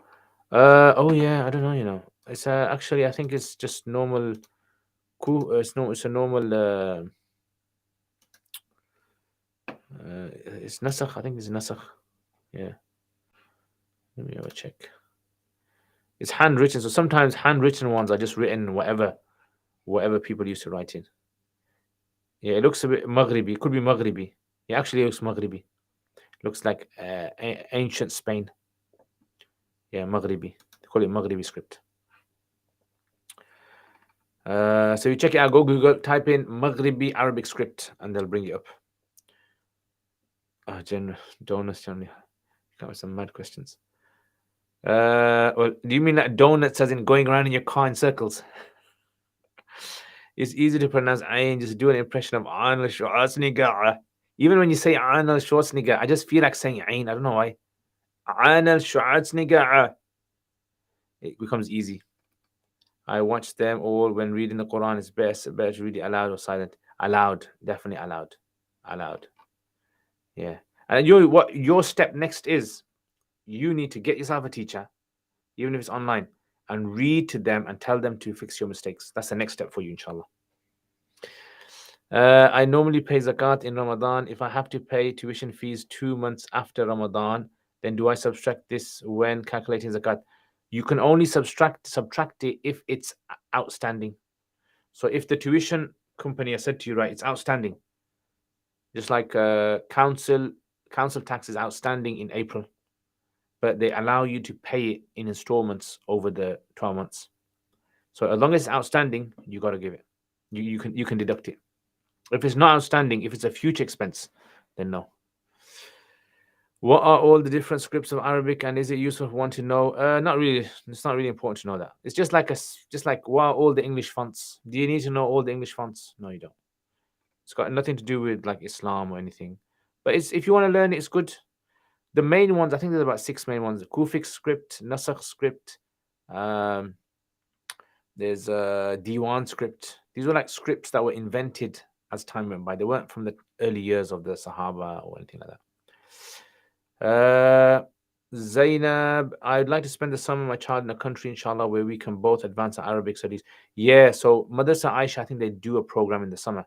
Oh yeah, I don't know, you know. It's actually I think it's just normal it's a normal it's nasakh, I think it's nasakh. Yeah. Let me have a check. It's handwritten, so sometimes handwritten ones are just written whatever people used to write in. Yeah, it looks a bit Maghribi. It could be Maghribi. It actually looks Maghribi. Looks like ancient Spain. Yeah, Maghribi. They call it Maghribi script. So you check it out, go Google, type in Maghribi Arabic script, and they'll bring it up. Donuts generally. Come with some mad questions. Well, do you mean that donuts as in going around in your car in circles? It's easy to pronounce Ayn, just do an impression of Arnold Schwarzenegger. Even when you say Arnold Schwarzenegger, I just feel like saying Ayn. I don't know why. Arnold Schwarzenegger. It becomes easy. I watch them all when reading the Quran. It's better to read it aloud or silent. Aloud, definitely aloud. Aloud. Yeah. And what your step next is, you need to get yourself a teacher, even if it's online, and read to them and tell them to fix your mistakes. That's the next step for you, inshallah. I normally pay zakat in Ramadan. If I have to pay tuition fees 2 months after Ramadan, then do I subtract this when calculating zakat? You can only subtract it if it's outstanding. So if the tuition company has said to you, right, it's outstanding, just like council tax is outstanding in April, but they allow you to pay it in installments over the 12 months. So as long as it's outstanding, you got to give it. You can deduct it. If it's not outstanding, if it's a future expense, then no. What are all the different scripts of Arabic, and is it useful for one to know? Not really. It's not really important to know that. It's just like what are all the English fonts? Do you need to know all the English fonts? No, you don't. It's got nothing to do with like Islam or anything. But if you want to learn it, it's good. The main ones, I think there's about 6 main ones: Kufic script, Nasakh script. There's a Diwan script. These were like scripts that were invented as time went by. They weren't from the early years of the Sahaba or anything like that. Zainab, I'd like to spend the summer with my child in a country, inshallah, where we can both advance our Arabic studies. Yeah, so Madrasa Aisha, I think they do a program in the summer.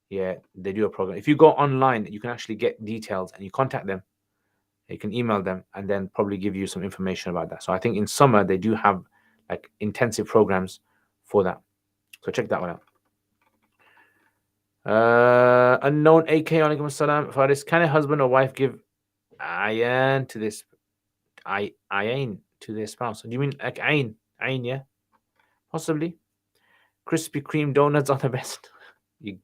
Yeah, they do a program. If you go online, you can actually get details and you contact them. You can email them and then probably give you some information about that. So I think in summer, they do have like intensive programs for that. So check that one out. Unknown AK, alaikum assalam. Faris, can a husband or wife give ayan to this ayn to their spouse? Do you mean like ayn? Ayn, yeah? Possibly. Krispy Kreme donuts are the best. You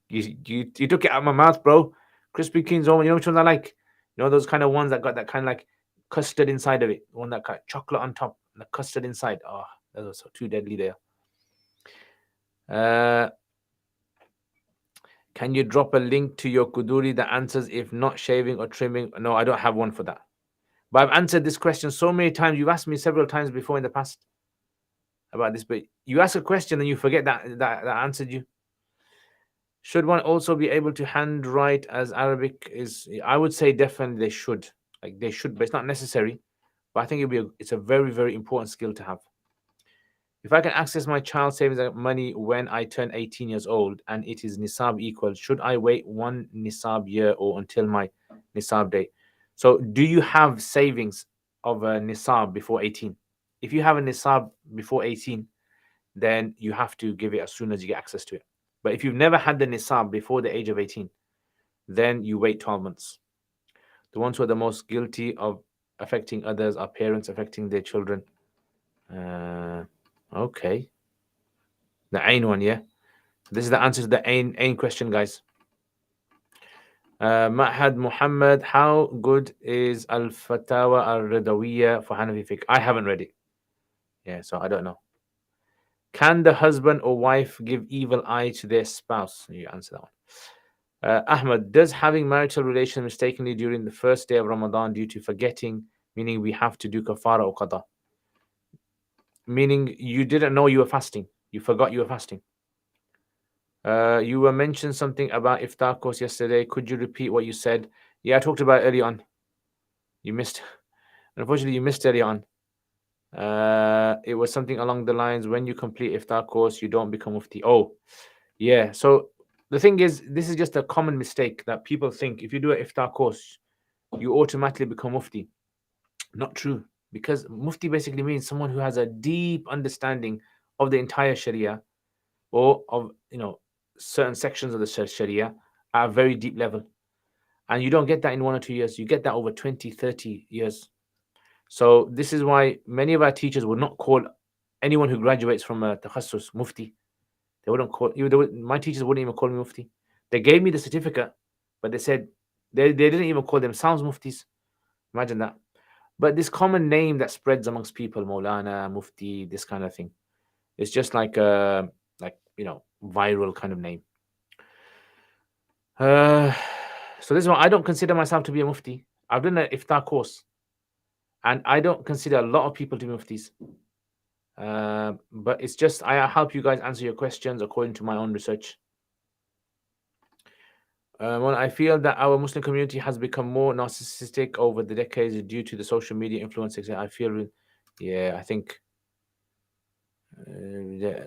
took it out of my mouth, bro. Krispy Kreme's, you know which ones I like? You know those kind of ones that got that kind of like custard inside of it. One that got chocolate on top and the custard inside. Oh, those are too deadly there. Can you drop a link to your Kuduri that answers if not shaving or trimming? No, I don't have one for that. But I've answered this question so many times. You've asked me several times before in the past about this, but you ask a question and you forget that answered you. Should one also be able to handwrite as Arabic is? I would say definitely they should. Like they should, but it's not necessary. But I think it's a very, very important skill to have. If I can access my child savings money when I turn 18 years old and it is nisab equal, should I wait one nisab year or until my nisab date? So do you have savings of a nisab before 18? If you have a nisab before 18, then you have to give it as soon as you get access to it. But if you've never had the nisab before the age of 18, then you wait 12 months. The ones who are the most guilty of affecting others are parents affecting their children. Okay. The Ain one, yeah? This is the answer to the Ain question, guys. Ma'had Muhammad, how good is Al-Fatawa Al-Ridawiyya for Hanafi fiqh? I haven't read it. Yeah, so I don't know. Can the husband or wife give evil eye to their spouse? You answer that one. Ahmad, does having marital relations mistakenly during the first day of Ramadan due to forgetting, meaning we have to do kafara or qada? Meaning you didn't know you were fasting. You forgot you were fasting. You were mentioned something about iftar course yesterday. Could you repeat what you said? Yeah, I talked about it early on. You missed. Unfortunately, you missed early on. It was something along the lines, when you complete iftar course, you don't become mufti. Oh, yeah. So the thing is, this is just a common mistake that people think if you do an iftar course, you automatically become mufti. Not true, because mufti basically means someone who has a deep understanding of the entire Sharia, or of certain sections of the Sharia at a very deep level. And you don't get that in 1 or 2 years. You get that over 20, 30 years. So this is why many of our teachers would not call anyone who graduates from a takhassus mufti. They wouldn't call my teachers wouldn't even call me mufti. They gave me the certificate, but they said they didn't even call themselves muftis. Imagine that. But this common name that spreads amongst people, Maulana, Mufti, this kind of thing, it's just like viral kind of name. So this is why I don't consider myself to be a mufti. I've done an iftar course, and I don't consider a lot of people to be muftis. But it's just I help you guys answer your questions according to my own research. When I feel that our Muslim community has become more narcissistic over the decades due to the social media influences, I feel, yeah, I think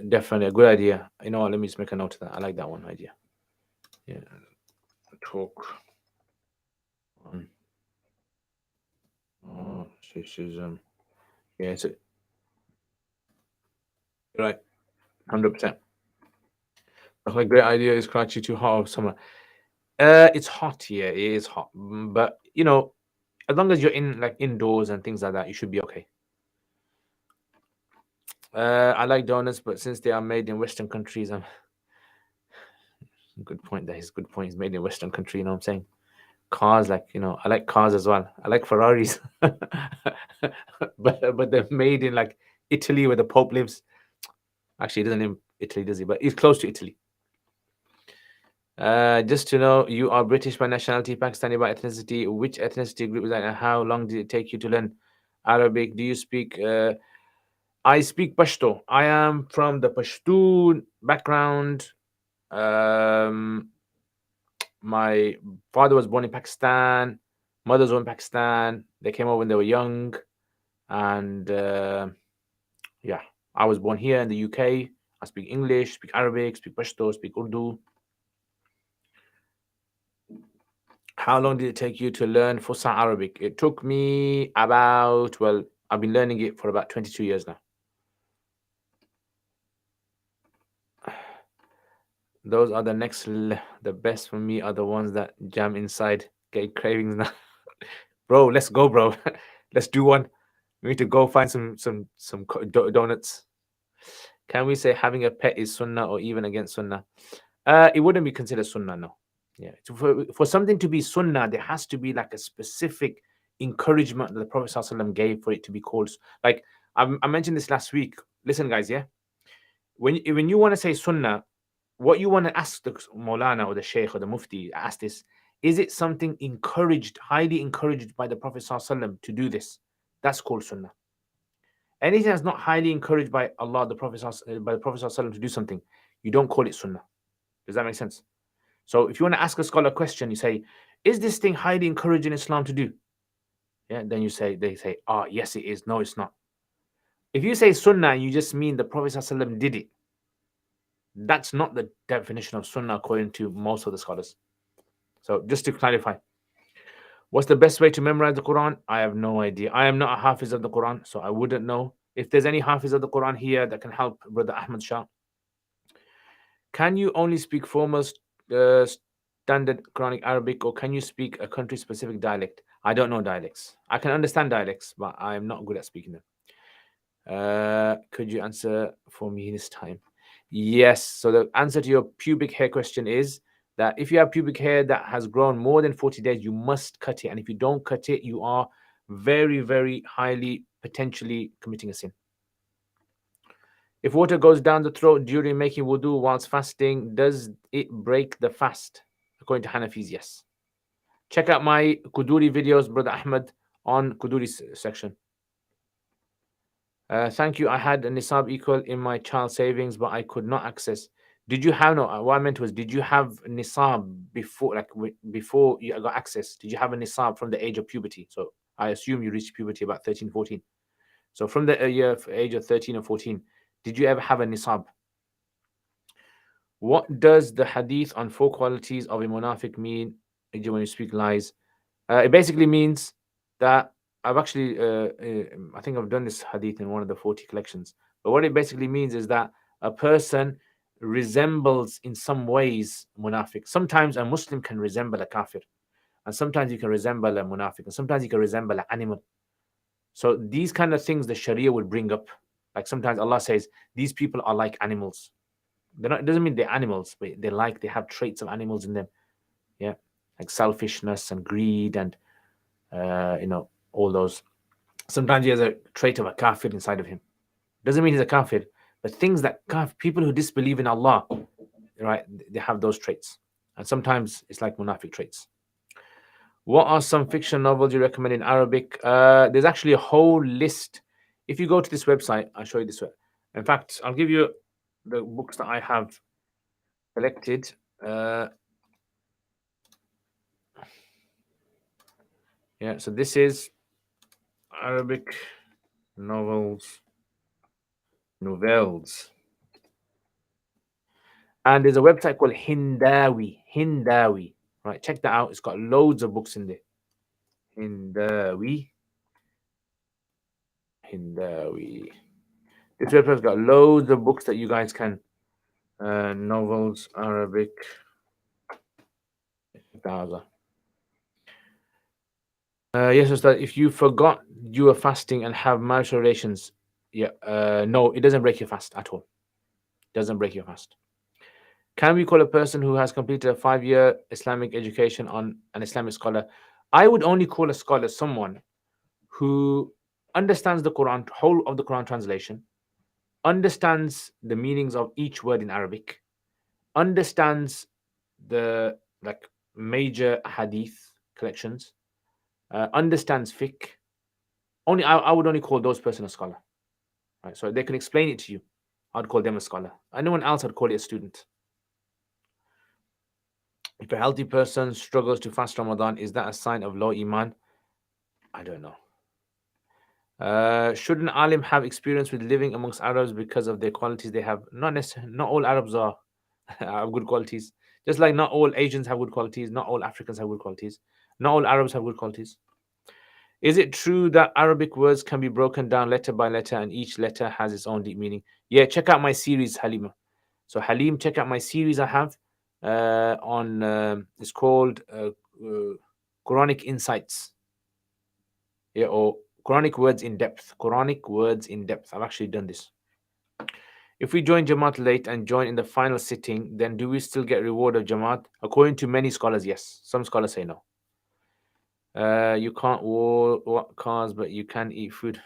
definitely a good idea. You know what? Let me just make a note of that. I like that one idea. Yeah, talk on narcissism. Yeah, so right, 100%. A great idea. Is Karachi too hot or summer? It's hot here. It is hot, but as long as you're indoors and things like that, you should be okay. I like donuts, but since they are made in Western countries, good point. That is good point. It's made in Western country. You know what I'm saying? Cars, I like cars as well. I like Ferraris, but they're made in Italy, where the Pope lives. Actually, he doesn't live in Italy, does he? But he's close to Italy. Just to know, you are British by nationality, Pakistani by ethnicity. Which ethnicity group is that, and how long did it take you to learn Arabic? Do you speak? I speak Pashto. I am from the Pashtun background. My father was born in Pakistan. Mother was born in Pakistan. They came over when they were young, and yeah, I was born here in the UK. I speak English, speak Arabic, speak Pashto, speak Urdu. How long did it take you to learn Fusha Arabic? It took me about, I've been learning it for about 22 years now. Those are the next, the best for me are the ones that jam inside. Get cravings now. Bro, let's go, bro. Let's do one. We need to go find some donuts. Can we say having a pet is sunnah or even against sunnah? It wouldn't be considered sunnah, no. Yeah, for something to be sunnah, there has to be a specific encouragement that the Prophet ﷺ gave for it to be called. Like I mentioned this last week. Listen, guys, yeah. When you want to say sunnah, what you want to ask the Maulana or the Shaykh or the Mufti, ask this: is it something encouraged, highly encouraged by the Prophet ﷺ to do this? That's called sunnah. Anything that's not highly encouraged by Allah, by the Prophet ﷺ to do something, you don't call it sunnah. Does that make sense? So if you want to ask a scholar a question, you say, is this thing highly encouraged in Islam to do? Yeah, then they say, yes, it is. No, it's not. If you say sunnah, you just mean the Prophet ﷺ did it. That's not the definition of sunnah according to most of the scholars. So just to clarify, what's the best way to memorize the Quran? I have no idea. I am not a hafiz of the Quran, so I wouldn't know. If there's any hafiz of the Quran here that can help Brother Ahmad Shah, can you only speak formal standard Quranic Arabic, or can you speak a country-specific dialect? I don't know dialects. I can understand dialects, but I am not good at speaking them. Could you answer for me this time? Yes. So the answer to your pubic hair question is that if you have pubic hair that has grown more than 40 days, you must cut it. And if you don't cut it, you are very, very highly potentially committing a sin. If water goes down the throat during making wudu whilst fasting, does it break the fast? According to Hanafis, yes. Check out my Kuduri videos, Brother Ahmed, on Kuduri section. Thank you. I had a nisab equal in my child savings, but I could not access. Did you have what I meant was, did you have nisab before, like before you got access? Did you have a nisab from the age of puberty? So I assume you reached puberty about 13, 14. So from the age of 13 or 14, did you ever have a nisab? What does the hadith on 4 qualities of a munafiq mean when you speak lies? It basically means that I've actually, I think I've done this hadith in one of the 40 collections. But what it basically means is that a person resembles in some ways munafiq. Sometimes a Muslim can resemble a kafir, and sometimes you can resemble a munafiq, and sometimes you can resemble an animal. So these kind of things the Sharia would bring up. Like sometimes Allah says, these people are like animals. They're not, it doesn't mean they're animals, but they have traits of animals in them. Yeah. Like selfishness and greed and all those. Sometimes he has a trait of a kafir inside of him. Doesn't mean he's a kafir, but things that people who disbelieve in Allah, right, they have those traits. And sometimes it's like munafiq traits. What are some fiction novels you recommend in Arabic? There's actually a whole list. If you go to this website, I'll show you this way. In fact, I'll give you the books that I have collected. Yeah, so this is Arabic novels. And there's a website called Hindawi. Right, check that out. It's got loads of books in there. Hindawi. This website's got loads of books that you guys can novels, Arabic. Yes, Ustad, if you forgot you were fasting and have marital relations, no, it doesn't break your fast at all. It doesn't break your fast. Can we call a person who has completed a 5-year Islamic education on an Islamic scholar? I would only call a scholar someone who understands the Quran, whole of the Quran translation, understands the meanings of each word in Arabic, understands the major hadith collections, understands fiqh. I would only call those person a scholar. Right? So they can explain it to you. I'd call them a scholar. Anyone else, I'd call it a student. If a healthy person struggles to fast Ramadan, is that a sign of low iman? I don't know. Should an alim have experience with living amongst Arabs because of their qualities they have? Not necessarily. Not all Arabs are have good qualities. Just like not all Asians have good qualities, not all Africans have good qualities, not all Arabs have good qualities. Is it true that Arabic words can be broken down letter by letter and each letter has its own deep meaning? Yeah, check out my series, Halima. So Halim, check out my series I have on. It's called Quranic Insights. Yeah, or Quranic Words in Depth. Quranic Words in Depth. I've actually done this. If we join Jamaat late and join in the final sitting, then do we still get reward of Jamaat? According to many scholars, yes. Some scholars say no. You can't walk cars, but you can eat food.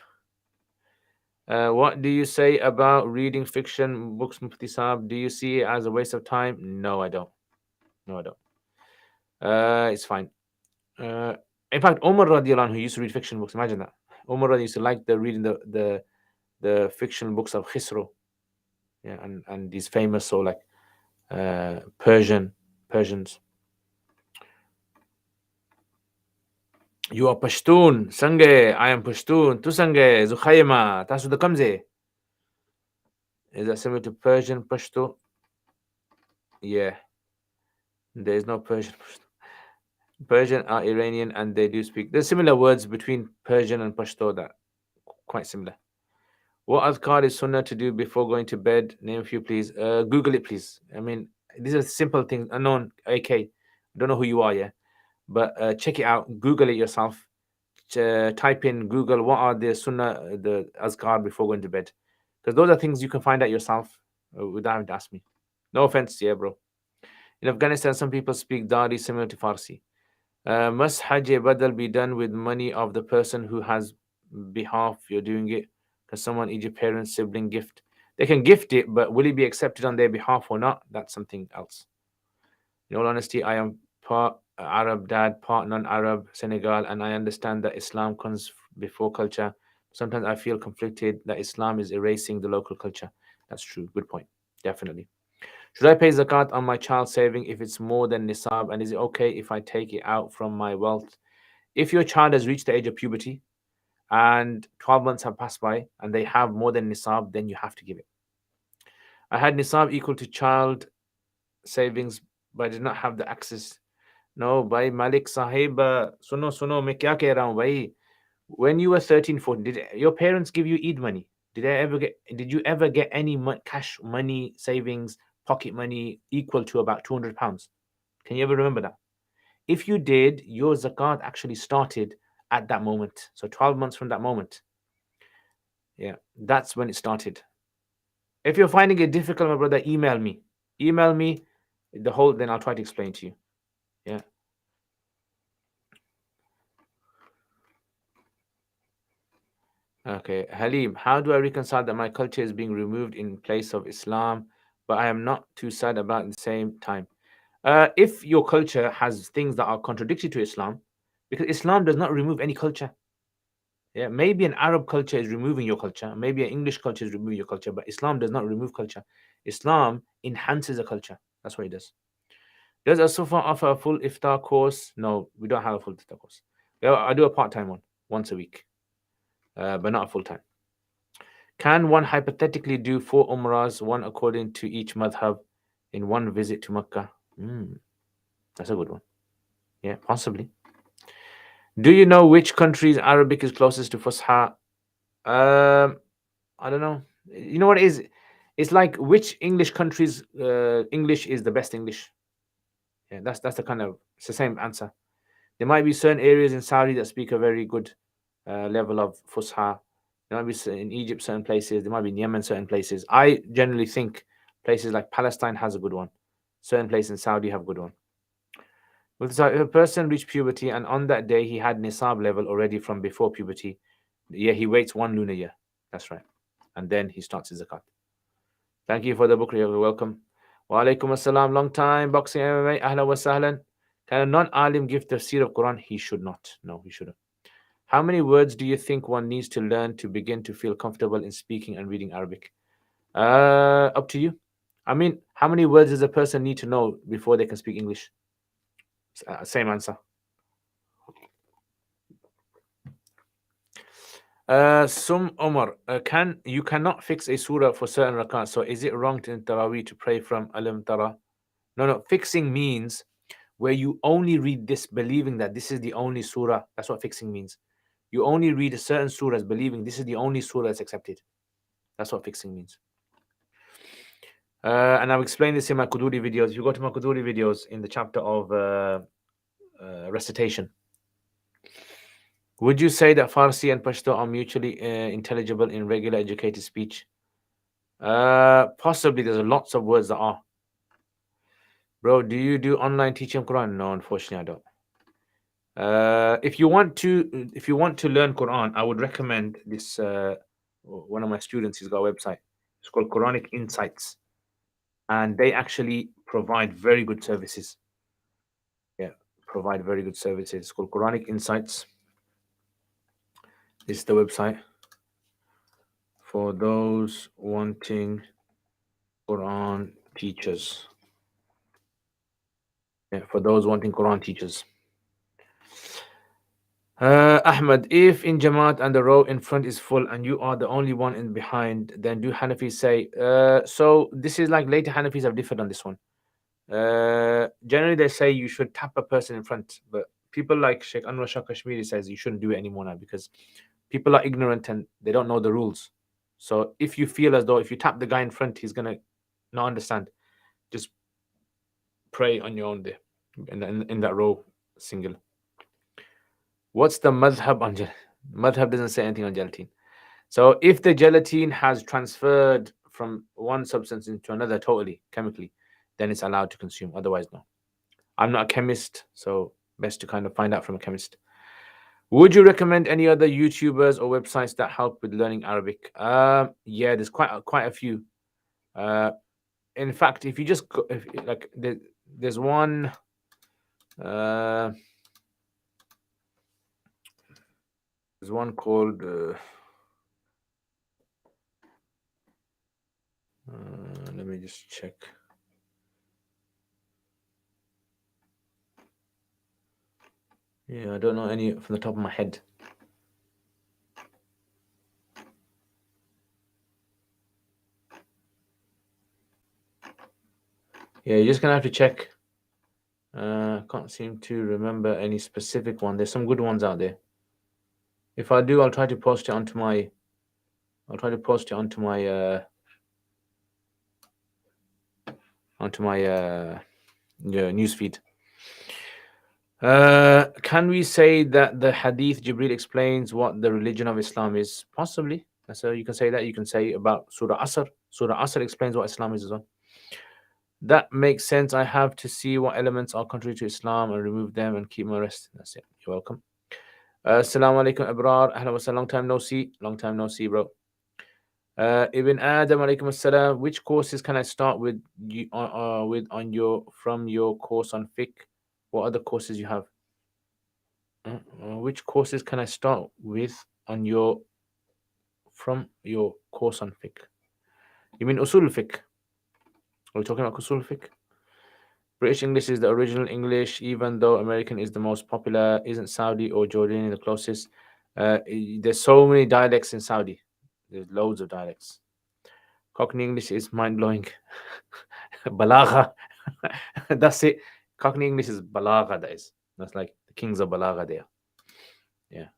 What do you say about reading fiction books, Mufti Saab? Do you see it as a waste of time? No, I don't. It's fine. In fact, Umar radiallahu anhu used to read fiction books. Imagine that. Umar radiallahu used to like reading the fiction books of Khisro. Yeah, and these famous Persians. You are Pashtun. Sange, I am Pashtun. Tu Sange, Zukhayma. Tasu the Kamze. Is that similar to Persian Pashto? Yeah. There is no Persian Pashto. Persian are Iranian and they do speak. There's similar words between Persian and Pashto that quite similar. What adhkar is sunnah to do before going to bed? Name a few, please. Google it, please. I mean, these are simple things. Unknown, AK. I don't know who you are, yeah. But check it out. Google it yourself. Type in Google, what are the sunnah, the azkar before going to bed? Because those are things you can find out yourself without having to ask me. No offense, yeah, bro. In Afghanistan, some people speak Dari similar to Farsi. Must Hajj Badal be done with money of the person who has behalf you're doing it? Because someone each parent, sibling gift. They can gift it, but will it be accepted on their behalf or not? That's something else. In all honesty, I am part Arab dad, part non-Arab, Senegal, and I understand that Islam comes before culture. Sometimes I feel conflicted that Islam is erasing the local culture. That's true. Good point. Definitely. Should I pay zakat on my child saving if it's more than nisab? And is it okay if I take it out from my wealth? If your child has reached the age of puberty and 12 months have passed by and they have more than nisab, then you have to give it. I had nisab equal to child savings, but I did not have the access. No, bhai Malik Sahib, suno, मैं क्या कह रहा हूँ भाई? When you were 13, 14, did your parents give you Eid money? Did you ever get any cash money, savings, pocket money equal to about £200? Can you ever remember that? If you did, your zakat actually started at that moment. So 12 months from that moment. Yeah, that's when it started. If you're finding it difficult, my brother, email me. Email me then I'll try to explain to you. Yeah. Okay. Halim, how do I reconcile that my culture is being removed in place of Islam, but I am not too sad about it at the same time? If your culture has things that are contradictory to Islam, because Islam does not remove any culture. Yeah, maybe an Arab culture is removing your culture, maybe an English culture is removing your culture, but Islam does not remove culture. Islam enhances a culture. That's what it does. Does Asufa offer a full iftar course? No, we don't have a full iftar course. Well, I do a part-time one once a week, but not a full-time. Can one hypothetically do 4 umrahs, one according to each madhab, in one visit to Mecca? That's a good one. Yeah, possibly. Do you know which country's Arabic is closest to Fusha? I don't know. You know what it is? It's like which English country's English is the best English. Yeah, that's the kind of it's the same answer. There might be certain areas in Saudi that speak a very good level of Fusha. There might be in Egypt certain places. There might be in Yemen certain places. I generally think places like Palestine has a good one. Certain places in Saudi have a good one. If a person reached puberty and on that day he had nisab level already from before puberty, yeah, he waits 1 lunar year. That's right. And then he starts his zakat. Thank you for the book. You're welcome. Wa alaikum assalam. Long time. Boxing MMA. Ahlan wa sahlan. Can a non-alim give tafsir of Quran? He should not. No, he shouldn't. How many words do you think one needs to learn to begin to feel comfortable in speaking and reading Arabic? Up to you. I mean, how many words does a person need to know before they can speak English? Same answer. Sum Omar, you cannot fix a surah for certain rakat. So is it wrong in Taraweeh to pray from Alam Tara? No. Fixing means where you only read this believing that this is the only surah. That's what fixing means. You only read a certain surah as believing this is the only surah that's accepted. That's what fixing means. And I've explained this in my Quduri videos. If you go to my Quduri videos in the chapter of recitation, would you say that Farsi and Pashto are mutually intelligible in regular educated speech? Possibly. There's lots of words that are. Bro, do you do online teaching Quran? No, unfortunately, I don't. If you want to learn Quran, I would recommend this. One of my students, he's got a website. It's called Quranic Insights, and they actually provide very good services. Yeah, provide very good services. It's called Quranic Insights. This is the website for those wanting Quran teachers. Yeah, for those wanting Quran teachers. Ahmed, if in Jamaat and the row in front is full and you are the only one in behind, then do Hanafis say? So this is like later Hanafis have differed on this one. Generally, they say you should tap a person in front, but people like Sheikh Anwar Shah Kashmiri says you shouldn't do it anymore now because people are ignorant and they don't know the rules. So if you feel as though if you tap the guy in front, he's gonna not understand, just pray on your own there in that row single. What's the madhab on gelatin? Madhab doesn't say anything on gelatin. So if the gelatin has transferred from one substance into another totally chemically, then it's allowed to consume. Otherwise, no. I'm not a chemist, so best to kind of find out from a chemist. Would you recommend any other YouTubers or websites that help with learning Arabic? Yeah, there's quite a few. In fact, if you just go, if, like there's one. There's one called. Let me just check. Yeah, I don't know any from the top of my head. Yeah, you're just gonna have to check. Can't seem to remember any specific one. There's some good ones out there. If I do, I'll try to post it onto my. I'll try to post it onto my newsfeed. Can we say that the Hadith Jibril explains what the religion of Islam is? Possibly. So you can say that. You can say about Surah Asr. Surah Asr explains what Islam is as well. That makes sense. I have to see what elements are contrary to Islam and remove them and keep my rest. That's it. You're welcome. Assalamu alaikum, Abrar. Ahlan wa sallam. Long time no see. Long time no see, bro. Ibn Adam alaikum assalam. Which courses can I start with you on your from your course on fiqh? What other courses you have? Which courses can I start with on your from your course on fiqh? You mean usul fiqh? Are we talking about usul fiqh? British English is the original English, even though American is the most popular. Isn't Saudi or Jordanian the closest? There's so many dialects in Saudi. There's loads of dialects. Cockney English is mind blowing. Balagha. That's it. Cockney English is balagha. That's like the kings of balagha there. Yeah.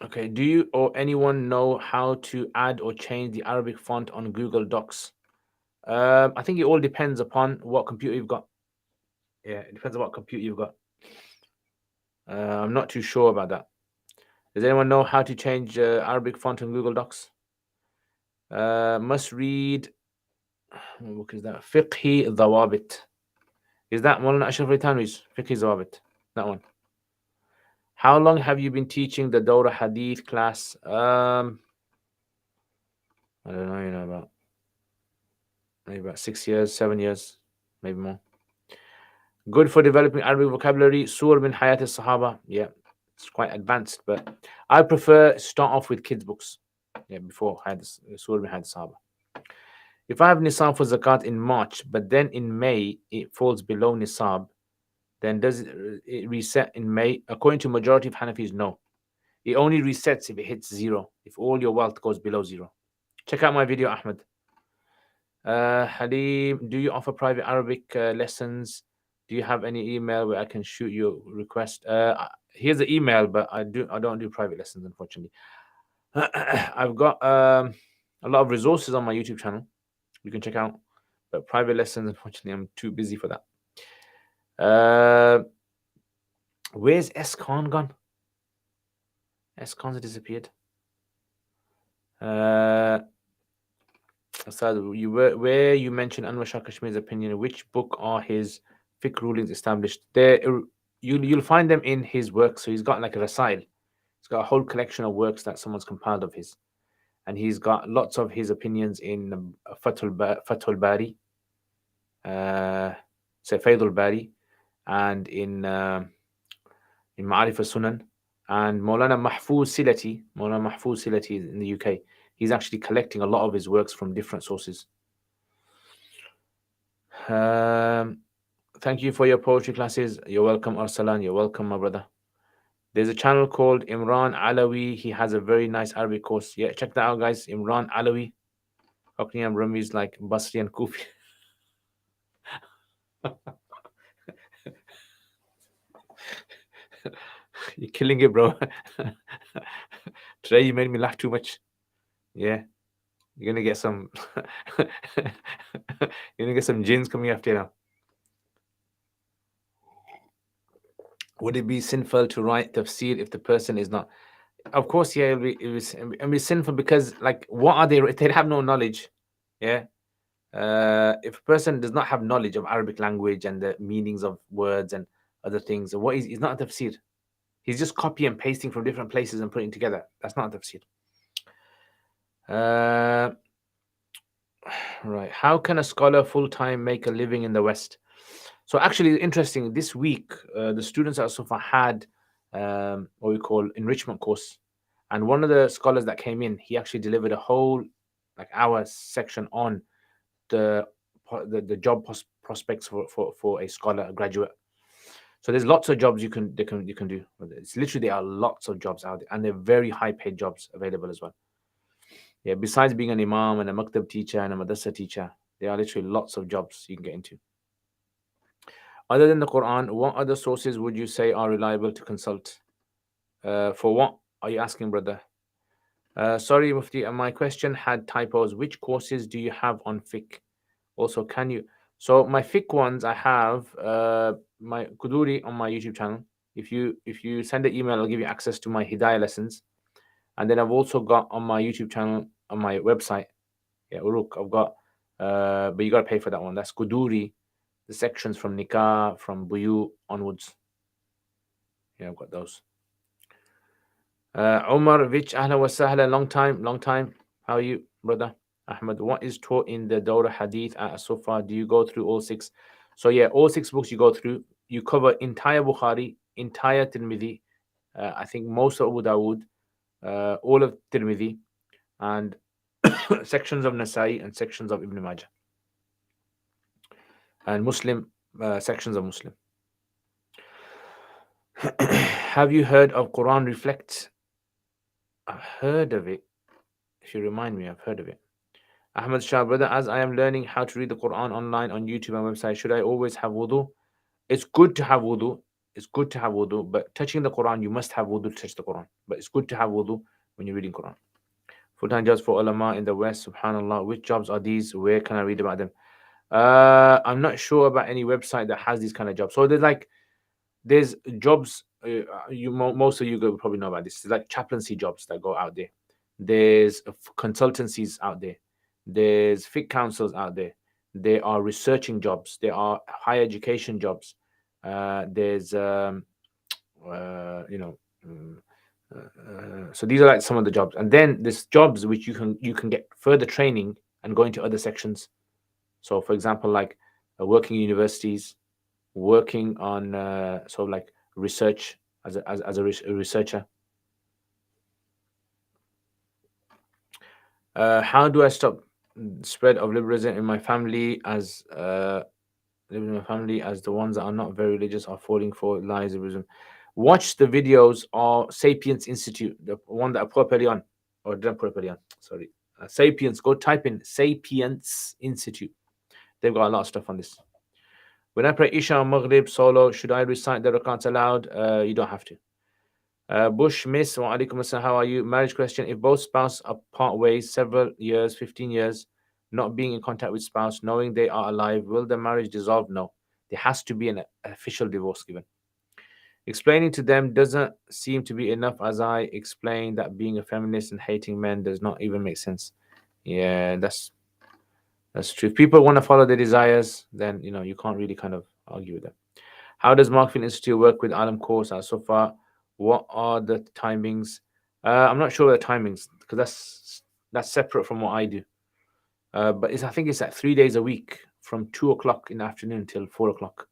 Okay. Do you or anyone know how to add or change the Arabic font on Google Docs? I think it all depends upon what computer you've got. Yeah, it depends on what computer you've got. I'm not too sure about that. Does anyone know how to change Arabic font on Google Docs? Must read. What book is that? Fiqhi Dhawabit. Is that Maulana Ashraf Ali Thanwi's Fiqhi Dhawabit? That one. How long have you been teaching the Dawra Hadith class? I don't know, maybe about 6 years, 7 years, maybe more. Good for developing Arabic vocabulary. Surah bin Hayat al-Sahaba. Yeah, it's quite advanced, but I prefer start off with kids' books. Yeah, before Surah bin Hayat al-Sahaba. If I have nisab for zakat in March, but then in May it falls below nisab, then does it reset in May? According to majority of Hanafis, no. It only resets if it hits zero, if all your wealth goes below zero. Check out my video, Ahmed. Halim, do you offer private Arabic lessons? Do you have any email where I can shoot your request? Here's the email, but I don't do private lessons, unfortunately. I've got a lot of resources on my YouTube channel you can check out, but private lessons, unfortunately, I'm too busy for that. Where's S Khan gone? S Khan's disappeared. So where you mentioned Anwar Shah Kashmir's opinion, which book are his fiqh rulings established? There, you'll find them in his work. So he's got like a rasail. He's got a whole collection of works that someone's compiled of his, and he's got lots of his opinions in Fathul Bari, say Faydul Bari, and in Ma'arif al-Sunan, and Maulana Mahfuz Silati in the UK. he's actually collecting a lot of his works from different sources. Thank you for your poetry classes. You're welcome, Arsalan. You're welcome, my brother. There's a channel called Imran Alawi. He has a very nice Arabic course. Yeah, check that out, guys. Imran Alawi. Akniyam Rami's like Basri and Kufi. You're killing it, bro. Today you made me laugh too much. Yeah. You're gonna get some you're gonna get some jinns coming after you now. Would it be sinful to write tafsir if the person is not? Of course, yeah, it'll be sinful because, like, what are they? If they have no knowledge, yeah. If a person does not have knowledge of Arabic language and the meanings of words and other things, what is? He's not a tafsir. He's just copy and pasting from different places and putting together. That's not a tafsir. Right. How can a scholar full time make a living in the West? So actually, interesting. This week, the students at Sufa had what we call enrichment course, and one of the scholars that came in, he actually delivered a whole like hour section on the job prospects for a scholar, a graduate. So there's lots of jobs you can do. It's literally, there are lots of jobs out there, and they're very high paid jobs available as well. Yeah, besides being an imam and a maktab teacher and a madrasa teacher, there are literally lots of jobs you can get into. Other than the Quran, what other sources would you say are reliable to consult? For what are you asking, brother? Sorry, Mufti, my question had typos. Which courses do you have on fiqh? Also, can you? So my fiqh ones, I have my Kuduri on my YouTube channel. If you send an email, I'll give you access to my Hidayah lessons. And then I've also got on my YouTube channel, on my website, yeah, Uruk, I've got, but you got to pay for that one. That's Kuduri, the sections from Nikah, from Buyu onwards. Yeah, I've got those. Umar Vich, Ahla wa Sahla, long time. How are you, brother? Ahmed, what is taught in the Dawrah Hadith at Sufa? Do you go through all 6? So yeah, all 6 books you go through. You cover entire Bukhari, entire Tirmidhi, I think most of Abu Dawood, all of Tirmidhi, and sections of Nasai and sections of Ibn Majah, and Muslim, sections of Muslim. Have you heard of Quran Reflect? I've heard of it. If you remind me, I've heard of it. Ahmed Shah, brother, as I am learning how to read the Quran online on YouTube and website, should I always have wudu? It's good to have wudu. It's good to have wudu, but touching the Quran, you must have wudu to touch the Quran. But it's good to have wudu when you're reading Quran. Full-time jobs for ulama in the West, subhanallah. Which jobs are these? Where can I read about them? I'm not sure about any website that has these kind of jobs. So there's jobs. Most of you will probably know about this. There's like chaplaincy jobs that go out there. There's consultancies out there. There's fiqh councils out there. There are researching jobs. There are higher education jobs. There's so these are like some of the jobs, and then there's jobs which you can get further training and go into other sections. So, for example, like working in universities, working on sort of like research as a researcher. How do I stop spread of liberalism in my family as the ones that are not very religious are falling for lies liberalism? Watch the videos of Sapiens Institute, the one that I put early on, or did I put early on? Sorry, Sapiens. Go type in Sapiens Institute. They've got a lot of stuff on this. When I pray Isha or Maghrib solo, should I recite the rakats aloud? You don't have to. Bush Miss, wa alaikum assalam, how are you? Marriage question. If both spouses are part ways several years, 15 years, not being in contact with spouse, knowing they are alive, will the marriage dissolve? No. There has to be an official divorce given. Explaining to them doesn't seem to be enough, as I explained that being a feminist and hating men does not even make sense. Yeah, that's true. If people want to follow their desires, then you can't really kind of argue with them. How does Markfield Institute work with Alam course so far? What are the timings? I'm not sure the timings because that's separate from what I do. But I think it's like 3 days a week from 2 o'clock in the afternoon till 4 o'clock,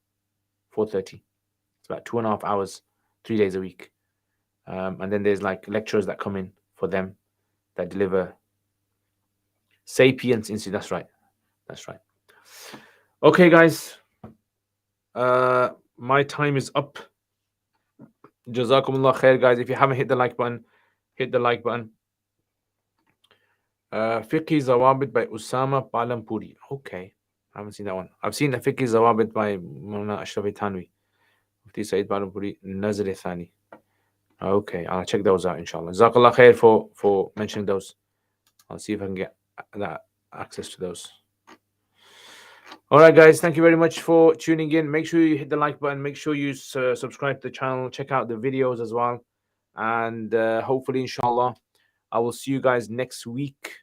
4:30. It's about 2.5 hours, 3 days a week. And then there's like lecturers that come in for them that deliver Sapiens Institute. That's right. That's right. Okay, guys. My time is up. Jazakumullah khair, guys. If you haven't hit the like button, hit the like button. Fiqhi Zawabit by Usama Palampuri. Okay. I haven't seen that one. I've seen the Fiqhi Zawabit by Mawlana Ashraf Tanwi. Mufti Saeed Palampuri, Nazr Thani. Okay, I'll check those out, inshallah. Jazakallah khair for mentioning those. I'll see if I can get that access to those. All right, guys, thank you very much for tuning in. Make sure you hit the like button. Make sure you subscribe to the channel. Check out the videos as well. And hopefully, inshallah, I will see you guys next week,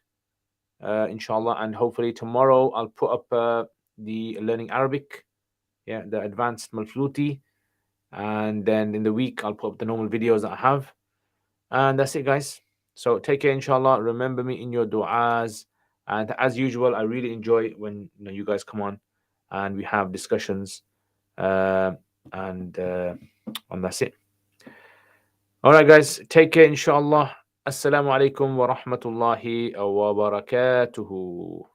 inshallah. And hopefully tomorrow I'll put up the Learning Arabic, the Advanced Malfluti. And then in the week, I'll put up the normal videos that I have. And that's it, guys. So take care, inshallah. Remember me in your du'as. And as usual, I really enjoy when you guys come on and we have discussions. And that's it. All right, guys. Take care, inshallah. Assalamu alaikum wa rahmatullahi wa barakatuhu.